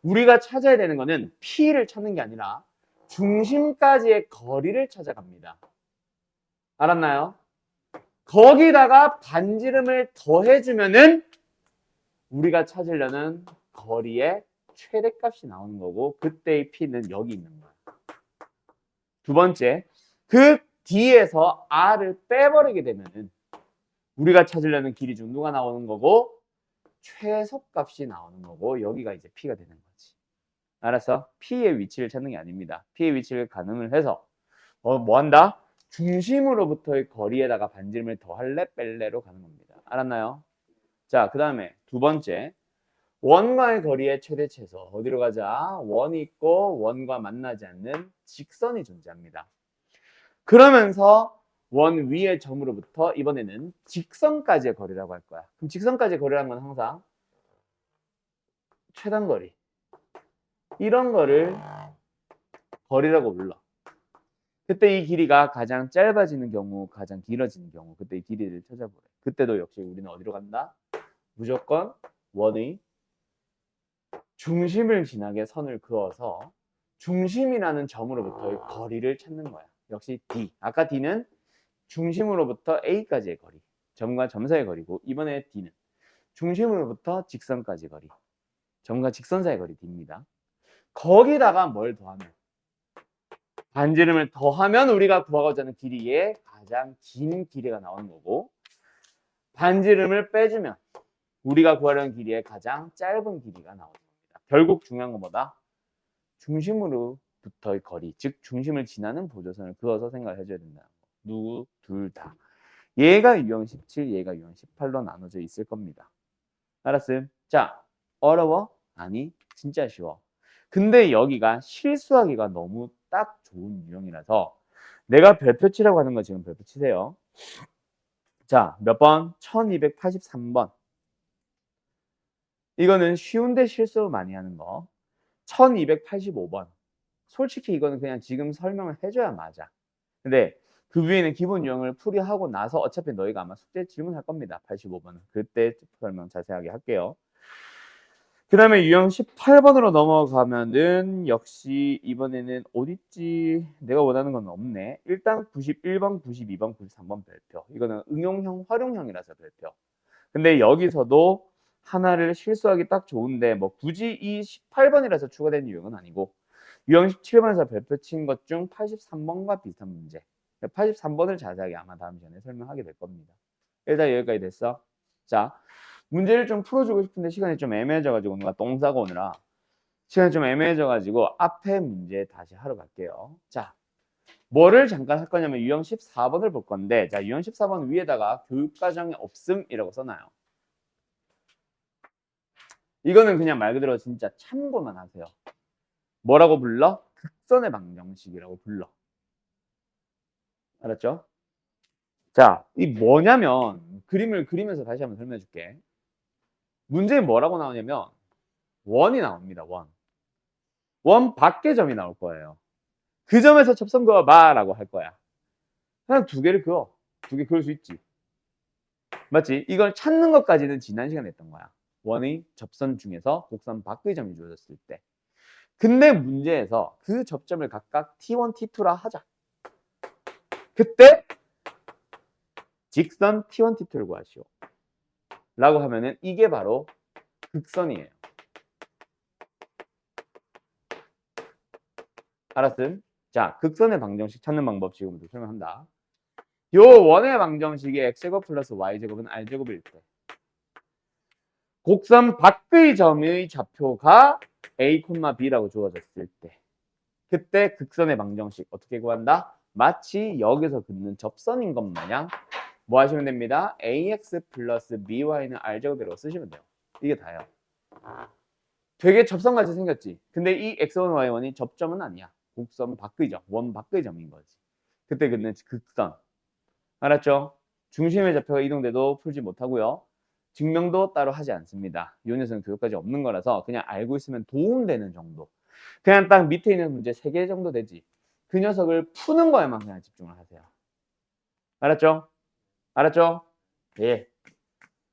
우리가 찾아야 되는 거는 P를 찾는 게 아니라 중심까지의 거리를 찾아갑니다. 알았나요? 거기다가 반지름을 더해주면은 우리가 찾으려는 거리의 최대값이 나오는 거고 그때의 P는 여기 있는 거야. 두 번째, 그 D에서 R을 빼버리게 되면은 우리가 찾으려는 길이 중 누가 나오는 거고 최소값이 나오는 거고 여기가 이제 P가 되는 거지. 알았어? P의 위치를 찾는 게 아닙니다. P의 위치를 가늠을 해서 뭐 한다? 중심으로부터의 거리에다가 반지름을 더할래 뺄래로 가는 겁니다. 알았나요? 자, 그 다음에 두 번째 원과의 거리의 최대 최소 어디로 가자? 원이 있고 원과 만나지 않는 직선이 존재합니다. 그러면서 원 위의 점으로부터 이번에는 직선까지의 거리라고 할 거야. 그럼 직선까지의 거리라는 건 항상 최단거리 이런 거를 거리라고 불러. 그때 이 길이가 가장 짧아지는 경우, 가장 길어지는 경우 그때 이 길이를 찾아보래. 그때도 역시 우리는 어디로 간다? 무조건 원의 중심을 지나게 선을 그어서 중심이라는 점으로부터의 거리를 찾는 거야. 역시 D. 아까 D는 중심으로부터 A까지의 거리. 점과 점 사이의 거리고 이번에 D는 중심으로부터 직선까지 거리. 점과 직선 사이의 거리 D입니다. 거기다가 뭘 더하면 반지름을 더하면 우리가 구하고자 하는 길이의 가장 긴 길이가 나오는 거고 반지름을 빼주면 우리가 구하려는 길이의 가장 짧은 길이가 나오는 겁니다. 결국 중요한 건 뭐다? 중심으로부터의 거리, 즉 중심을 지나는 보조선을 그어서 생각을 해줘야 된다는 거. 누구? 둘 다. 얘가 유형 17, 얘가 유형 18로 나눠져 있을 겁니다. 알았음? 자, 어려워? 아니, 진짜 쉬워. 근데 여기가 실수하기가 너무 딱 좋은 유형이라서 내가 별표 치라고 하는 거 지금 별표 치세요. 자, 몇 번? 1283번. 이거는 쉬운데 실수 많이 하는 거. 1285번. 솔직히 이거는 그냥 지금 설명을 해줘야 맞아. 근데 그 위에는 기본 유형을 풀이하고 나서 어차피 너희가 아마 숙제 질문할 겁니다. 85번은. 그때 설명 자세하게 할게요. 그 다음에 유형 18번으로 넘어가면은 역시 이번에는 어딨지? 내가 원하는 건 없네. 일단 91번, 92번, 93번 별표. 이거는 응용형, 활용형이라서 별표. 근데 여기서도 하나를 실수하기 딱 좋은데 뭐 굳이 이 18번이라서 추가된 유형은 아니고 유형 17번에서 별표 친 것 중 83번과 비슷한 문제. 83번을 자세하게 아마 다음 시간에 설명하게 될 겁니다. 일단 여기까지 됐어. 자, 문제를 좀 풀어주고 싶은데 시간이 좀 애매해져가지고 누가 똥 싸고 오느라 시간이 좀 애매해져가지고 앞에 문제 다시 하러 갈게요. 자, 뭐를 잠깐 할 거냐면 유형 14번을 볼 건데 자, 유형 14번 위에다가 교육과정이 없음이라고 써놔요. 이거는 그냥 말 그대로 진짜 참고만 하세요. 뭐라고 불러? 극선의 방정식이라고 불러. 알았죠? 자, 이 뭐냐면 그림을 그리면서 다시 한번 설명해 줄게. 문제에 뭐라고 나오냐면 원이 나옵니다. 원 밖의 점이 나올 거예요. 그 점에서 접선 그어봐라고 할 거야. 그냥 두 개를 그어. 두 개 그을 수 있지. 맞지? 이걸 찾는 것까지는 지난 시간에 했던 거야. 원의 접선 중에서 곡선 밖의 점이 주어졌을 때. 근데 문제에서 그 접점을 각각 T1, T2라 하자. 그때 직선 T1, T2를 구하시오. 라고 하면은 이게 바로 극선이에요. 알았음? 자, 극선의 방정식 찾는 방법 지금부터 설명한다. 요 원의 방정식이 x제곱 플러스 y제곱은 r제곱일 때 곡선 밖의 점의 좌표가 a, b라고 주어졌을 때 그때 극선의 방정식 어떻게 구한다? 마치 여기서 긋는 접선인 것 마냥 뭐 하시면 됩니다. ax 플러스 by는 r제곱이라고 쓰시면 돼요. 이게 다예요. 되게 접선같이 생겼지. 근데 이 x1, y1이 접점은 아니야. 곡선 밖의 점, 원 밖의 점인 거지. 그때 긋는 극선. 알았죠? 중심의 좌표가 이동돼도 풀지 못하고요. 증명도 따로 하지 않습니다. 이 녀석은 교육까지 없는 거라서 그냥 알고 있으면 도움되는 정도. 그냥 딱 밑에 있는 문제 3개 정도 되지. 그 녀석을 푸는 거에만 그냥 집중을 하세요. 알았죠? 알았죠? 예.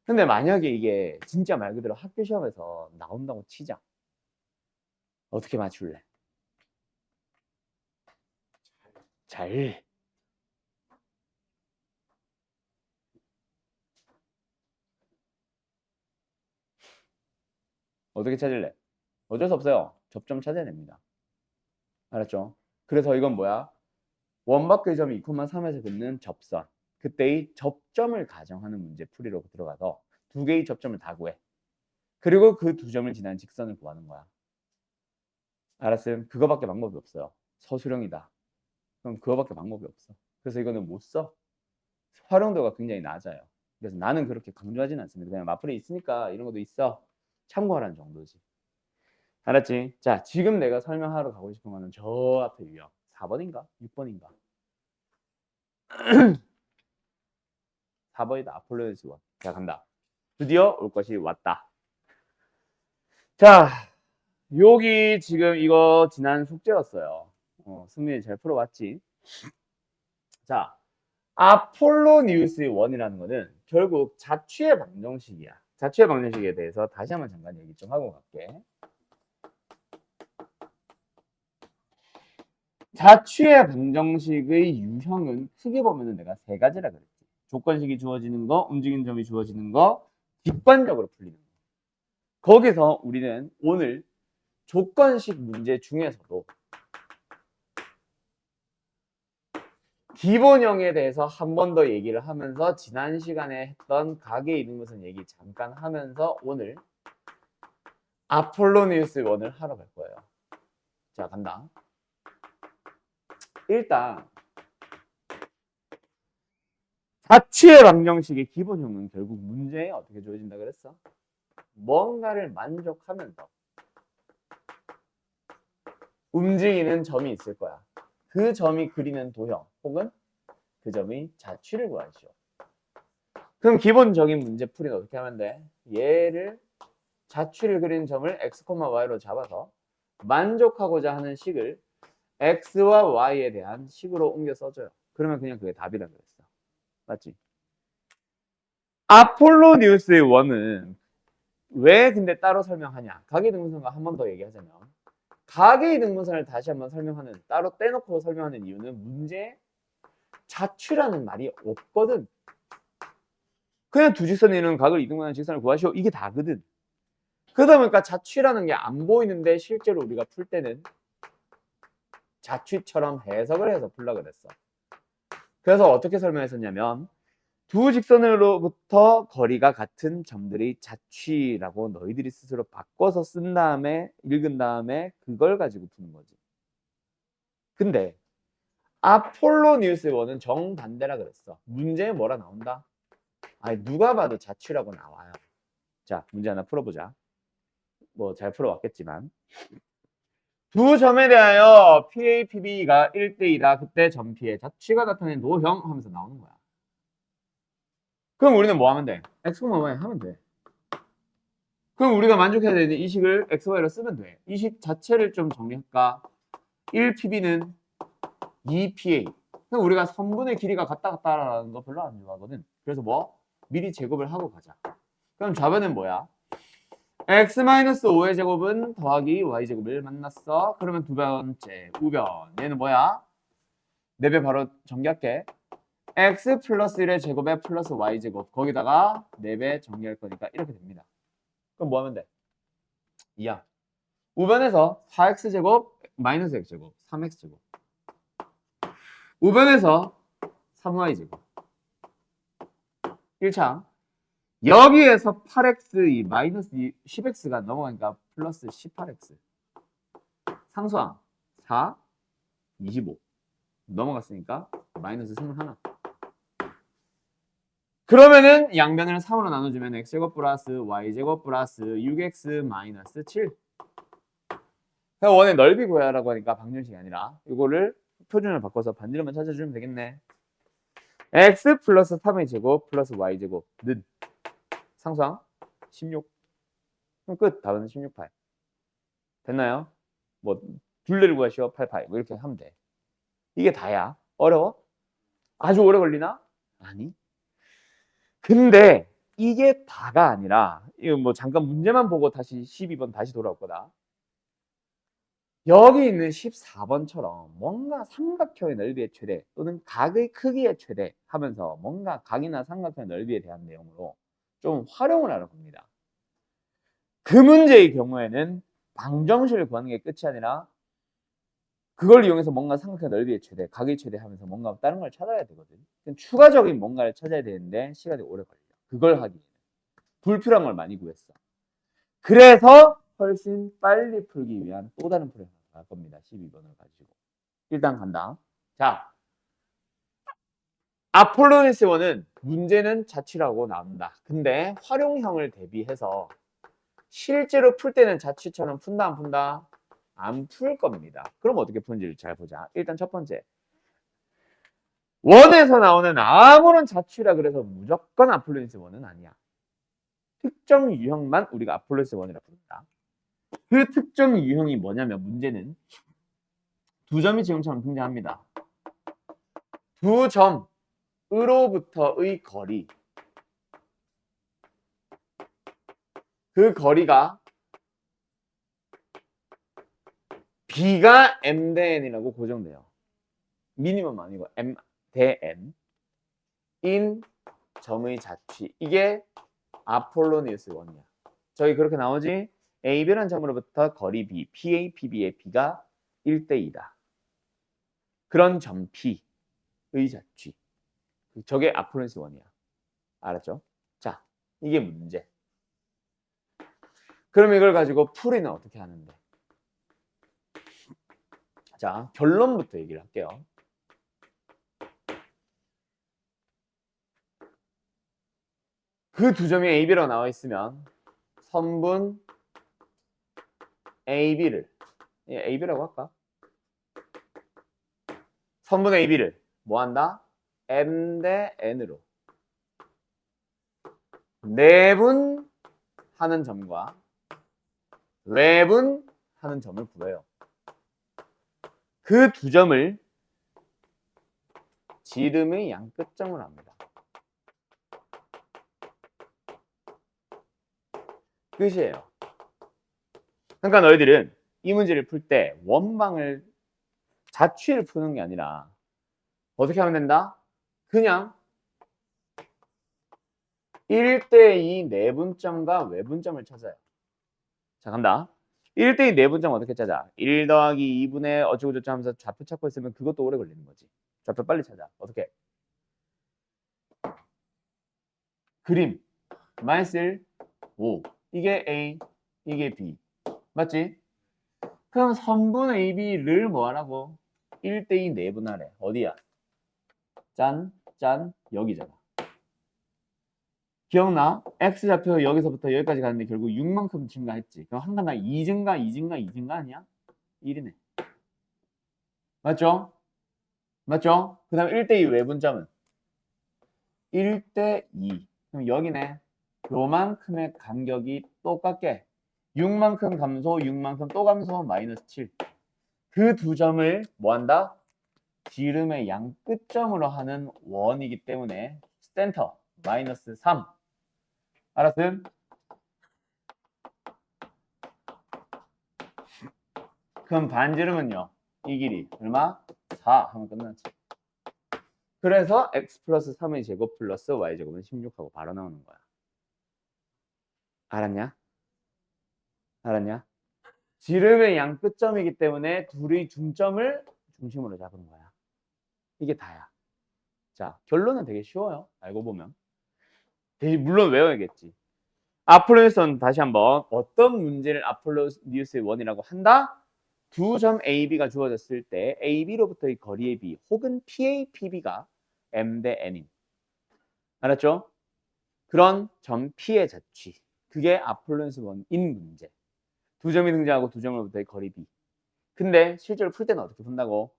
근데 만약에 이게 진짜 말 그대로 학교 시험에서 나온다고 치자. 어떻게 맞출래? 잘. 어떻게 찾을래? 어쩔 수 없어요. 접점 찾아야 됩니다. 알았죠? 그래서 이건 뭐야? 원밖의 점이 2,3에서 긋는 접선. 그때의 접점을 가정하는 문제 풀이로 들어가서 두 개의 접점을 다 구해. 그리고 그 두 점을 지난 직선을 구하는 거야. 알았음? 그거밖에 방법이 없어요. 서술형이다. 그럼 그거밖에 방법이 없어. 그래서 이거는 못 써. 활용도가 굉장히 낮아요. 그래서 나는 그렇게 강조하지는 않습니다. 그냥 마플에 있으니까 이런 것도 있어. 참고하라는 정도지. 알았지? 자, 지금 내가 설명하러 가고 싶은 거는 저 앞에 유형. 4번인가? 6번인가? 4번이다. 아폴로니스 원. 자, 간다. 드디어 올 것이 왔다. 자, 여기 지금 이거 지난 숙제였어요. 승민이 잘 풀어왔지? 자, 아폴로니우스 원이라는 거는 결국 자취의 방정식이야. 자취의 방정식에 대해서 다시 한번 잠깐 얘기 좀 하고 갈게. 자취의 방정식의 유형은 크게 보면 내가 세 가지라 그랬지. 조건식이 주어지는 거, 움직이는 점이 주어지는 거, 객관적으로 풀리는 거. 거기서 우리는 오늘 조건식 문제 중에서도 기본형에 대해서 한 번 더 얘기를 하면서 지난 시간에 했던 각의 이등분선 얘기 잠깐 하면서 오늘 아폴로니우스 원을 하러 갈 거예요. 자, 간다. 일단 자취의 방정식의 기본형은 결국 문제에 어떻게 주어진다 그랬어? 뭔가를 만족하면서 움직이는 점이 있을 거야. 그 점이 그리는 도형 혹은 그 점이 자취를 구하시오. 그럼 기본적인 문제풀이는 어떻게 하면 돼? 얘를 자취를 그리는 점을 x, y로 잡아서 만족하고자 하는 식을 x와 y에 대한 식으로 옮겨 써줘요. 그러면 그냥 그게 답이라 그랬어. 맞지? 아폴로니우스의 원은 왜 근데 따로 설명하냐? 각이등분선과 한 번 더 얘기하자면 각이등분선을 다시 한번 설명하는 따로 떼놓고 설명하는 이유는 문제에 자취라는 말이 없거든. 그냥 두 직선이 있는 각을 이등분하는 직선을 구하시오. 이게 다거든. 그러다 보니까 자취라는 게 안 보이는데 실제로 우리가 풀 때는 자취처럼 해석을 해서 풀라 그랬어. 그래서 어떻게 설명했었냐면 두 직선으로부터 거리가 같은 점들의 자취라고 너희들이 스스로 바꿔서 쓴 다음에 읽은 다음에 그걸 가지고 푸는 거지. 근데 아폴로니우스 원은 정반대라 그랬어. 문제에 뭐라 나온다? 아니 누가 봐도 자취라고 나와요. 자, 문제 하나 풀어보자. 뭐 잘 풀어왔겠지만 두 점에 대하여 PA, PB가 1대2다. 그때 점 P의 자취가 나타낸 도형 하면서 나오는 거야. 그럼 우리는 뭐 하면 돼? X, Y 하면 돼. 그럼 우리가 만족해야 되는 이 식을 xy로 쓰면 돼. 이 식 자체를 좀 정리할까? 1pb는 2pa. 그럼 우리가 선분의 길이가 같다 같다라는 거 별로 안 좋아하거든. 그래서 뭐? 미리 제곱을 하고 가자. 그럼 좌변은 뭐야? x-5의 제곱은 더하기 y제곱을 만났어. 그러면 두 번째 우변. 얘는 뭐야? 4배 바로 전개할게. x 플러스 1의 제곱에 플러스 y제곱. 거기다가 4배 전개할 거니까 이렇게 됩니다. 그럼 뭐 하면 돼? 2야. 우변에서 4x제곱 마이너스 x제곱 3x제곱. 우변에서 3y제곱. 1차. 여기에서 8x 이 마이너스 10x가 넘어가니까 플러스 18x. 상수항 4, 25. 넘어갔으니까 마이너스 21. 그러면은 양변을 3으로 나눠주면 x제곱 플러스 y제곱 플러스 6x 마이너스 7. 원의 넓이 구하라고 하니까 방정식이 아니라 이거를 표준을 바꿔서 반지름만 찾아주면 되겠네. x 플러스 3의 제곱 플러스 y제곱는 상수항 16. 그럼 끝. 답은 16파이. 됐나요? 뭐 둘레를 구하시오 8파이. 뭐 이렇게 하면 돼. 이게 다야. 어려워? 아주 오래 걸리나? 아니. 근데 이게 다가 아니라 이거 뭐 잠깐 문제만 보고 다시 12번 다시 돌아올 거다. 여기 있는 14번처럼 뭔가 삼각형의 넓이의 최대 또는 각의 크기의 최대 하면서 뭔가 각이나 삼각형의 넓이에 대한 내용으로 좀 활용을 하는 겁니다. 그 문제의 경우에는 방정식을 구하는 게 끝이 아니라 그걸 이용해서 뭔가 삼각형의 넓이의 최대, 각의 최대 하면서 뭔가 다른 걸 찾아야 되거든. 추가적인 뭔가를 찾아야 되는데 시간이 오래 걸려. 그걸 하기에는 불필요한 걸 많이 구했어. 그래서 훨씬 빨리 풀기 위한 또 다른 프로그램을 갈 겁니다. 12번을 가지고. 일단 간다. 자, 아폴로니스원은 문제는 자취라고 나온다. 근데 활용형을 대비해서 실제로 풀 때는 자취처럼 푼다 안 푼다? 안 풀 겁니다. 그럼 어떻게 푸는지를 잘 보자. 일단 첫 번째. 원에서 나오는 아무런 자취라 그래서 무조건 아폴로니스원은 아니야. 특정 유형만 우리가 아폴로니스원이라 부른다. 그 특정 유형이 뭐냐면 문제는 두 점이 지금처럼 등장합니다. 두 점으로부터의 거리. 그 거리가 b가 m 대 n이라고 고정돼요. 미니멈 아니고 m 대 n 인 점의 자취. 이게 아폴로니우스 원이야. 저기 그렇게 나오지? AB라는 점으로부터 거리 B, PA, PB의 B가 1대 2다. 그런 점 P의 자취. 저게 아폴로니우스 원이야. 알았죠? 자, 이게 문제. 그럼 이걸 가지고 풀이는 어떻게 하는데? 자, 결론부터 얘기를 할게요. 그 두 점이 AB라고 나와 있으면 선분 AB를 AB라고 할까? 선분 AB를 뭐 한다? M 대 N으로 내분하는 점과 외분하는 점을 구해요. 그 두 점을 지름의 양끝점을 합니다. 끝이에요. 그러니까 너희들은 이 문제를 풀 때 원방을 자취를 푸는 게 아니라 어떻게 하면 된다? 그냥 1대2 내분점과 외분점을 찾아요. 자, 간다. 1대2 내분점 어떻게 찾아? 1 더하기 2분의 어쩌고저쩌고 하면서 좌표 찾고 있으면 그것도 오래 걸리는 거지. 좌표 빨리 찾아. 어떻게? 그림. 마이너스 5. 이게 A, 이게 B. 맞지? 그럼 선분 AB를 뭐 하라고? 1대2 내분하래. 어디야? 짠, 짠, 여기잖아. 기억나? X좌표 여기서부터 여기까지 가는데 결국 6만큼 증가했지. 그럼 한 간당 2 증가, 2 증가, 2 증가 아니야? 1이네. 맞죠? 맞죠? 그 다음에 1대2 외분점은 1대2. 그럼 여기네. 요만큼의 간격이 똑같게 6만큼 감소, 6만큼 또 감소, 마이너스 7. 그 두 점을 뭐한다? 지름의 양 끝점으로 하는 원이기 때문에 센터 마이너스 3. 알았음? 그럼 반지름은요? 이 길이 얼마? 4 하면 끝났지. 그래서 x 플러스 3의 제곱 플러스 y 제곱은 16하고 바로 나오는 거야. 알았냐? 알았냐? 지름의 양 끝점이기 때문에 둘의 중점을 중심으로 잡은 거야. 이게 다야. 자, 결론은 되게 쉬워요. 알고 보면. 물론 외워야겠지. 아폴로니우스는 다시 한번 어떤 문제를 아폴로니우스의 원이라고 한다? 두 점 AB가 주어졌을 때 AB로부터의 거리의 B 혹은 PA, PB가 M 대 N인. 알았죠? 그런 점 P의 자취. 그게 아폴로니우스 원인 문제. 두 점이 등장하고 두 점으로부터의 거리 B. 근데 실제로 풀 때는 어떻게 푼다고?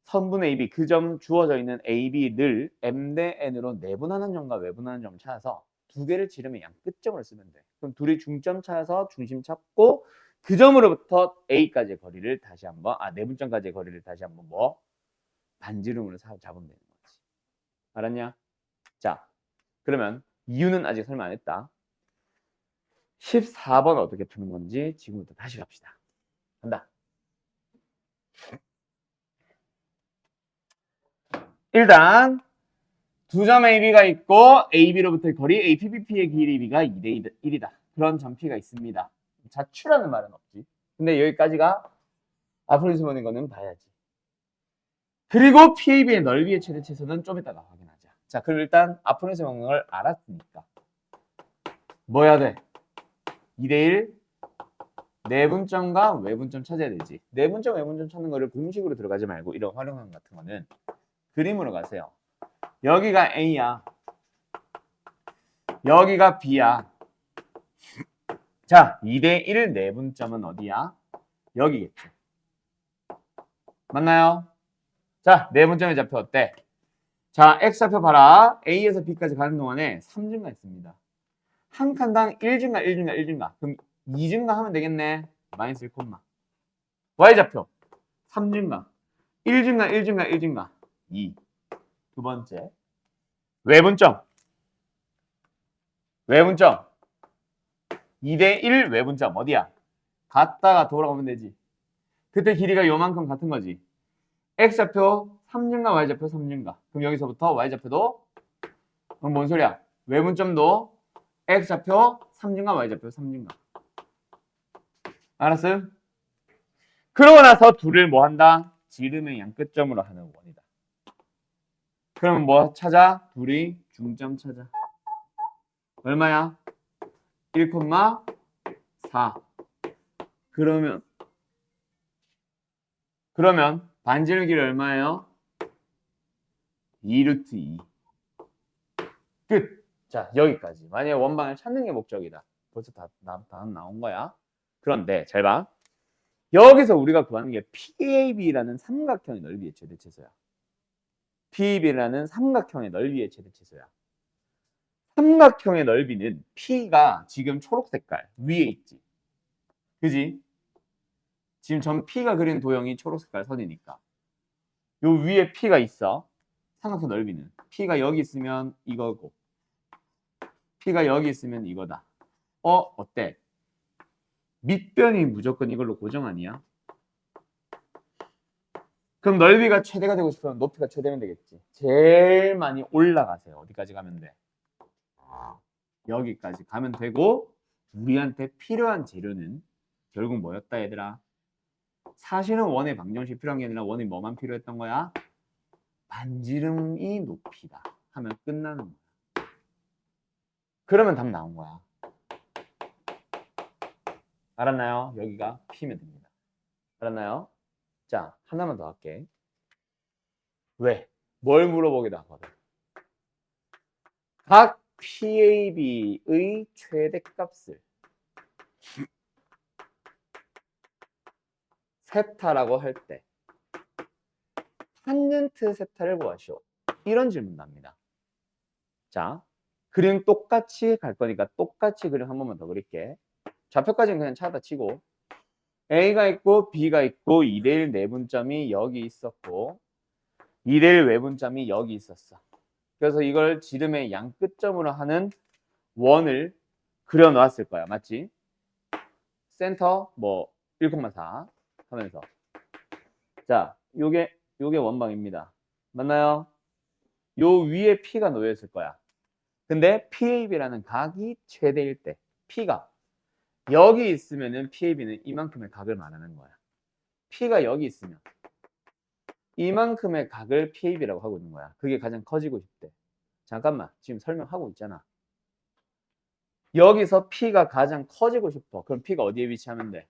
선분 AB, 그 점 주어져 있는 AB를 M 대 N으로 내분하는 점과 외분하는 점을 찾아서 두 개를 지름의 양 끝점으로 쓰면 돼. 그럼 둘이 중점 찾아서 중심 찾고 그 점으로부터 A까지의 거리를 다시 한번 내분점까지의 거리를 다시 한번 뭐 반지름으로 잡으면 되는 거지. 알았냐? 자, 그러면 이유는 아직 설명 안 했다. 14번 어떻게 푸는 건지 지금부터 다시 갑시다. 간다. 일단 두 점 AB가 있고 AB로부터의 거리 APBP의 길이가 2대 1이다. 그런 점 P가 있습니다. 자취라는 말은 없지. 근데 여기까지가 아폴로니우스 원인 거는 봐야지. 그리고 PAB의 넓이의 최대치수는 좀 이따가 확인하자. 자, 그럼 일단 아폴로니우스 원인 걸 알았으니까 뭐 해야 돼? 2대1 내분점과 외분점 찾아야 되지. 내분점, 외분점 찾는 거를 공식으로 들어가지 말고 이런 활용형 같은 거는 그림으로 가세요. 여기가 A야. 여기가 B야. 자, 2대1 내분점은 어디야? 여기겠죠. 맞나요? 자, 내분점의 좌표 어때? 자, X좌표 봐라. A에서 B까지 가는 동안에 3증가 있습니다. 한 칸당 1증가, 1증가, 1증가. 그럼 2증가 하면 되겠네. 마이너스 1, Y좌표 3증가. 1증가, 1증가, 1증가. 2. 두 번째. 외분점. 외분점. 2대1 외분점. 어디야? 갔다가 돌아오면 되지. 그때 길이가 요만큼 같은 거지. X좌표 3증가, Y좌표 3증가. 그럼 여기서부터 Y좌표도 그럼 뭔 소리야? 외분점도 X좌표 3증가, Y좌표 3증가. 알았어요? 그러고 나서 둘을 뭐 한다? 지름의 양 끝점으로 하는 원이다. 그럼 뭐 찾아? 둘이 중점 찾아. 얼마야? 1,4. 그러면 반지름 길이 얼마예요? 2루트 2. 끝. 자, 여기까지. 만약에 원방을 찾는 게 목적이다. 벌써 다 나온 거야. 그런데 잘 봐. 여기서 우리가 구하는 게 PAB라는 삼각형의 넓이의 최대치수야. PAB라는 삼각형의 넓이의 최대치수야. 삼각형의 넓이는 P가 지금 초록 색깔 위에 있지. 그지? 지금 전 P가 그린 도형이 초록 색깔 선이니까. 요 위에 P가 있어. 삼각형 넓이는. P가 여기 있으면 이거고. P가 여기 있으면 이거다. 어때? 밑변이 무조건 이걸로 고정 아니야? 그럼 넓이가 최대가 되고 싶으면 높이가 최대면 되겠지. 제일 많이 올라가세요. 어디까지 가면 돼? 여기까지 가면 되고 우리한테 필요한 재료는 결국 뭐였다 얘들아? 사실은 원의 방정식 필요한 게 아니라 원이 뭐만 필요했던 거야? 반지름이 높이다 하면 끝나는 거야. 그러면 답 나온 거야. 알았나요? 여기가 P면 됩니다. 알았나요? 자, 하나만 더 할게. 왜? 뭘 물어보기도 하거든. 각 PAB의 최대값을 세타라고 할 때 탄젠트 세타를 구하시오. 이런 질문 납니다. 자, 그림 똑같이 갈 거니까 똑같이 그림 한 번만 더 그릴게. 좌표까지는 그냥 찾아 치고 A가 있고 B가 있고 2대1 내분점이 여기 있었고 2대1 외분점이 여기 있었어. 그래서 이걸 지름의 양 끝점으로 하는 원을 그려 놓았을 거야. 맞지? 센터 뭐 1,4 하면서 자, 요게 원방입니다. 맞나요? 요 위에 P가 놓여 있을 거야. 근데 PAB라는 각이 최대일 때 P가 여기 있으면은 PAB는 이만큼의 각을 말하는 거야. P가 여기 있으면 이만큼의 각을 PAB라고 하고 있는 거야. 그게 가장 커지고 싶대. 잠깐만, 지금 설명하고 있잖아. 여기서 P가 가장 커지고 싶어. 그럼 P가 어디에 위치하면 돼?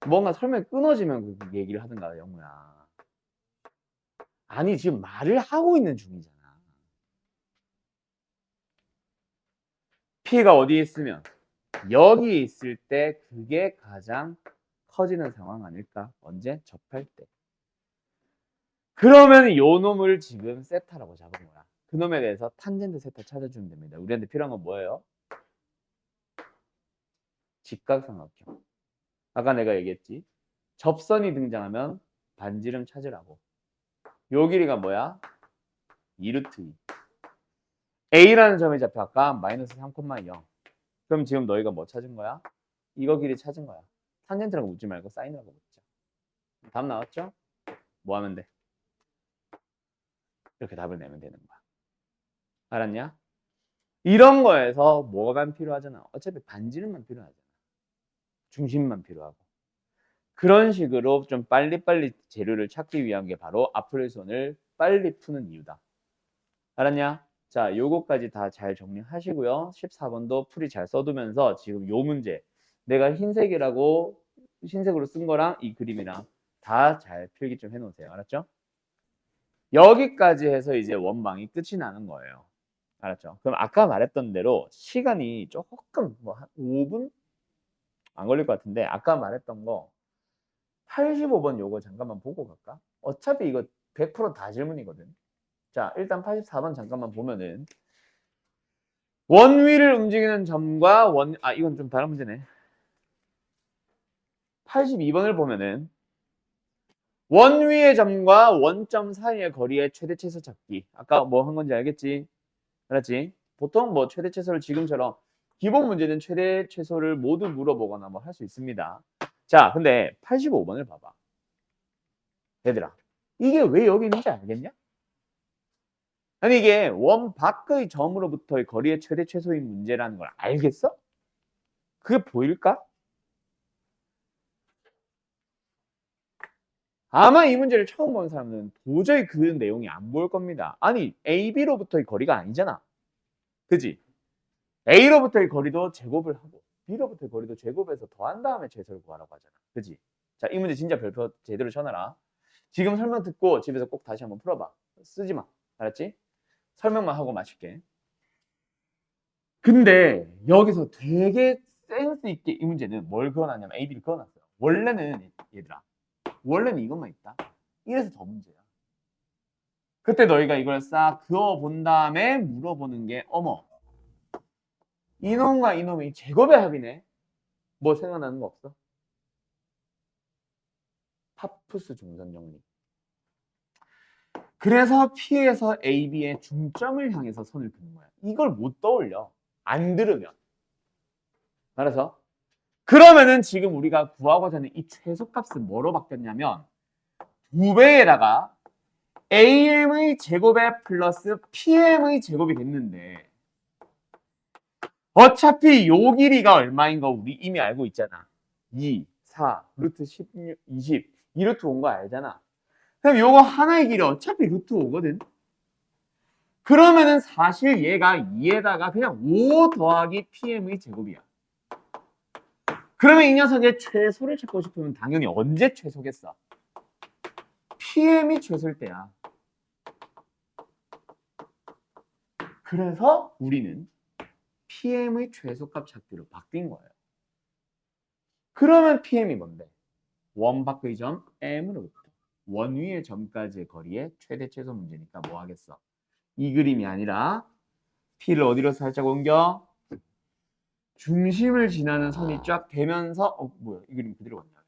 뭔가 설명이 끊어지면 그 얘기를 하든가, 영우야. 아니, 지금 말을 하고 있는 중이잖아. P가 어디에 있으면 여기 있을 때 그게 가장 커지는 상황 아닐까? 언제? 접할 때. 그러면 요 놈을 지금 세타라고 잡은 거야. 그 놈에 대해서 탄젠트 세타 찾아주면 됩니다. 우리한테 필요한 건 뭐예요? 직각삼각형. 아까 내가 얘기했지. 접선이 등장하면 반지름 찾으라고. 요 길이가 뭐야? 2루트 2. A라는 점이 잡혀 아까 마이너스 3,0. 그럼 지금 너희가 뭐 찾은 거야? 이거 길이 찾은 거야. 탄젠트라고 묻지 말고 사인이라고 묻자. 답 나왔죠? 뭐 하면 돼? 이렇게 답을 내면 되는 거야. 알았냐? 이런 거에서 뭐가 필요하잖아. 어차피 반지름만 필요하잖아. 중심만 필요하고. 그런 식으로 좀 빨리빨리 재료를 찾기 위한 게 바로 아플레손을 빨리 푸는 이유다. 알았냐? 자, 요거까지 다 잘 정리하시고요. 14번도 풀이 잘 써두면서 지금 요 문제 내가 흰색으로 쓴 거랑 이 그림이랑 다 잘 필기 좀 해놓으세요. 알았죠? 여기까지 해서 이제 원망이 끝이 나는 거예요. 알았죠? 그럼 아까 말했던 대로 시간이 조금 뭐 한 5분 안 걸릴 것 같은데 아까 말했던 거 85번 요거 잠깐만 보고 갈까? 어차피 이거 100%다 질문이거든. 자, 일단 84번 잠깐만 보면은 원위를 움직이는 점과 이건 좀 다른 문제네. 82번을 보면은 원위의 점과 원점 사이의 거리의 최대 최소 찾기. 아까 뭐 한 건지 알겠지? 알았지? 보통 뭐 최대 최소를 지금처럼 기본 문제는 최대 최소를 모두 물어보거나 뭐 할 수 있습니다. 자, 근데 85번을 봐봐. 얘들아, 이게 왜 여기 있는지 알겠냐? 아니 이게 원 밖의 점으로부터의 거리의 최대 최소인 문제라는 걸 알겠어? 그게 보일까? 아마 이 문제를 처음 본 사람은 도저히 그 내용이 안 보일 겁니다. 아니 A, B로부터의 거리가 아니잖아. 그지? A로부터의 거리도 제곱을 하고 B로부터의 거리도 제곱해서 더한 다음에 최소를 구하라고 하잖아. 그지? 자, 이 문제 진짜 별표 제대로 쳐놔라. 지금 설명 듣고 집에서 꼭 다시 한번 풀어봐. 쓰지 마. 알았지? 설명만 하고 마칠게. 근데 여기서 되게 센스 있게 이 문제는 뭘 그어놨냐면 A, B를 그어놨어요. 원래는 얘들아. 원래는 이것만 있다. 이래서 더 문제야. 그때 너희가 이걸 싹 그어본 다음에 물어보는 게 어머 이놈과 이놈이 제곱의 합이네. 뭐 생각나는 거 없어? 파푸스 중선 정리. 그래서 P에서 A, B의 중점을 향해서 선을 그는 거야. 이걸 못 떠올려. 안 들으면. 알아서? 그러면은 지금 우리가 구하고자 하는 이 최소값은 뭐로 바뀌었냐면 2배에다가 AM의 제곱에 플러스 PM의 제곱이 됐는데 어차피 요 길이가 얼마인 거 우리 이미 알고 있잖아. 2, 4, 루트 16, 20 이 루트 온 거 알잖아. 그럼 요거 하나의 길이 어차피 루트 5거든. 그러면은 사실 얘가 2에다가 그냥 5 더하기 PM의 제곱이야. 그러면 이 녀석의 최소를 찾고 싶으면 당연히 언제 최소겠어? PM이 최소일 때야. 그래서 우리는 PM의 최소값 찾기로 바뀐 거예요. 그러면 PM이 뭔데? 원 밖의 점 M으로부터 원 위의 점까지의 거리의 최대 최소 문제니까 뭐 하겠어? 이 그림이 아니라 P를 어디로 살짝 옮겨? 중심을 지나는 선이 쫙 되면서 뭐야 이 그림 그대로 갔냐?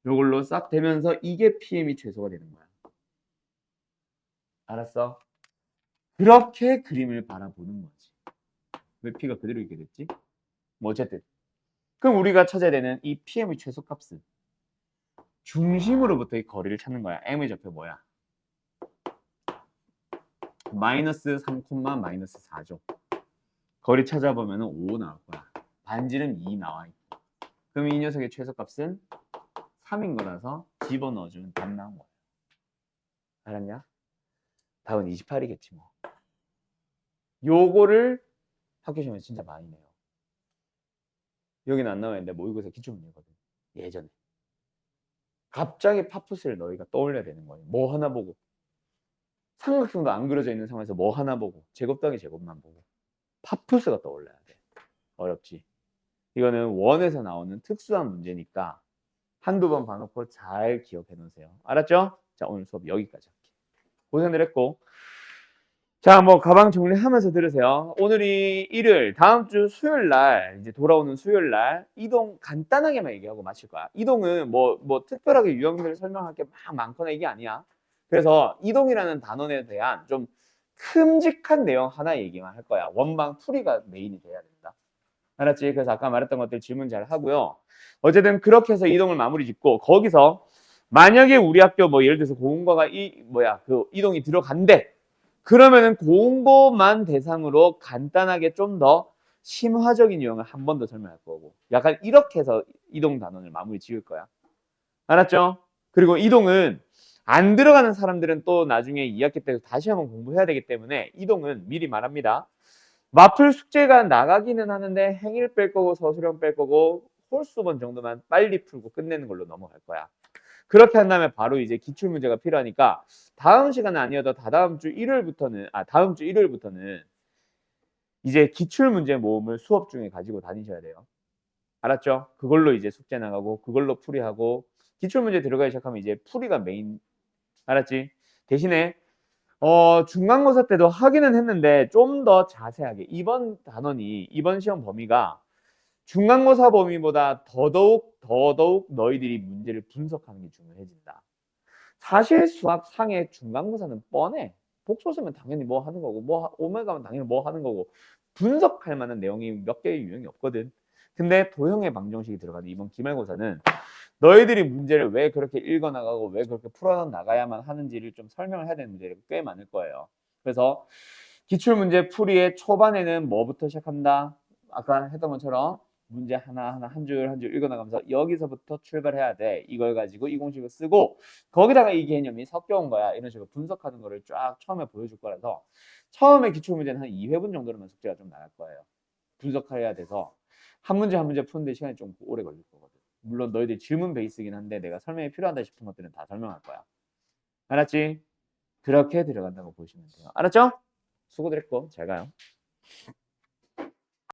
요걸로 싹 되면서 이게 PM이 최소가 되는 거야. 알았어? 그렇게 그림을 바라보는 거지. 왜 P가 그대로 있게 됐지? 뭐 어쨌든 그럼 우리가 찾아야 되는 이 PM의 최소값은 중심으로부터 이 거리를 찾는 거야. M의 좌표 뭐야? 마이너스 3, 마이너스 4죠. 거리 찾아보면 5 나올 거야. 반지름 2 나와 있고. 그럼 이 녀석의 최소값은 3인 거라서 집어넣어주면 답 나온 거야. 알았냐? 답은 28이겠지 뭐. 요거를 학교 시험에 진짜 많이 내요. 여기는 안 나와 있는데 모의고사 기출문제거든. 예전에. 갑자기 파푸스를 너희가 떠올려야 되는 거예요. 뭐 하나 보고. 삼각형도 안 그려져 있는 상황에서 뭐 하나 보고. 제곱 더하기 제곱만 보고. 파푸스가 떠올라야 돼. 어렵지. 이거는 원에서 나오는 특수한 문제니까 한두 번 봐놓고 잘 기억해 놓으세요. 알았죠? 자, 오늘 수업 여기까지 할게요. 고생들 했고. 자, 뭐 가방 정리하면서 들으세요. 오늘이 일요일, 다음 주 수요일 날 이제 돌아오는 수요일 날 이동 간단하게만 얘기하고 마칠 거야. 이동은 뭐 특별하게 유형들을 설명할 게 막 많거나 이게 아니야. 그래서 이동이라는 단원에 대한 좀 큼직한 내용 하나 얘기만 할 거야. 원방 풀이가 메인이 돼야 된다. 알았지? 그래서 아까 말했던 것들 질문 잘 하고요. 어쨌든 그렇게 해서 이동을 마무리 짓고 거기서 만약에 우리 학교 뭐 예를 들어서 고운거가 그 이동이 들어간대. 그러면은 고운거만 대상으로 간단하게 좀 더 심화적인 유형을 한 번 더 설명할 거고. 약간 이렇게 해서 이동 단원을 마무리 지을 거야. 알았죠? 그리고 이동은 안 들어가는 사람들은 또 나중에 2학기 때 다시 한번 공부해야 되기 때문에 이동은 미리 말합니다. 마플 숙제가 나가기는 하는데 행일 뺄 거고 서술형 뺄 거고 홀수번 정도만 빨리 풀고 끝내는 걸로 넘어갈 거야. 그렇게 한 다음에 바로 이제 기출문제가 필요하니까 다음 시간은 아니어도 다음 주 일요일부터는 이제 기출문제 모음을 수업 중에 가지고 다니셔야 돼요. 알았죠? 그걸로 이제 숙제 나가고 그걸로 풀이하고 기출문제 들어가기 시작하면 이제 풀이가 메인. 알았지? 대신에 중간고사 때도 하기는 했는데 좀 더 자세하게 이번 단원이 이번 시험 범위가 중간고사 범위보다 더더욱 너희들이 문제를 분석하는 게 중요해진다. 사실 수학 상의 중간고사는 뻔해. 복소수면 당연히 뭐 하는 거고 뭐 오메가면 당연히 뭐 하는 거고 분석할 만한 내용이 몇 개의 유형이 없거든. 근데 도형의 방정식이 들어가는 이번 기말고사는 너희들이 문제를 왜 그렇게 읽어나가고 왜 그렇게 풀어나가야만 하는지를 좀 설명을 해야 되는 문제가 꽤 많을 거예요. 그래서 기출문제 풀이의 초반에는 뭐부터 시작한다? 아까 했던 것처럼 문제 하나하나 한 줄 한 줄 읽어나가면서 여기서부터 출발해야 돼. 이걸 가지고 이 공식을 쓰고 거기다가 이 개념이 섞여온 거야. 이런 식으로 분석하는 거를 쫙 처음에 보여줄 거라서 처음에 기출문제는 한 2회분 정도로만 숙제가 좀 나갈 거예요. 분석해야 돼서 한 문제 한 문제 푸는데 시간이 좀 오래 걸릴 거거든. 물론 너희들 질문 베이스긴 한데 내가 설명이 필요하다 싶은 것들은 다 설명할 거야. 알았지? 그렇게 들어간다고 보시면 돼요. 알았죠? 수고들 했고 잘 가요.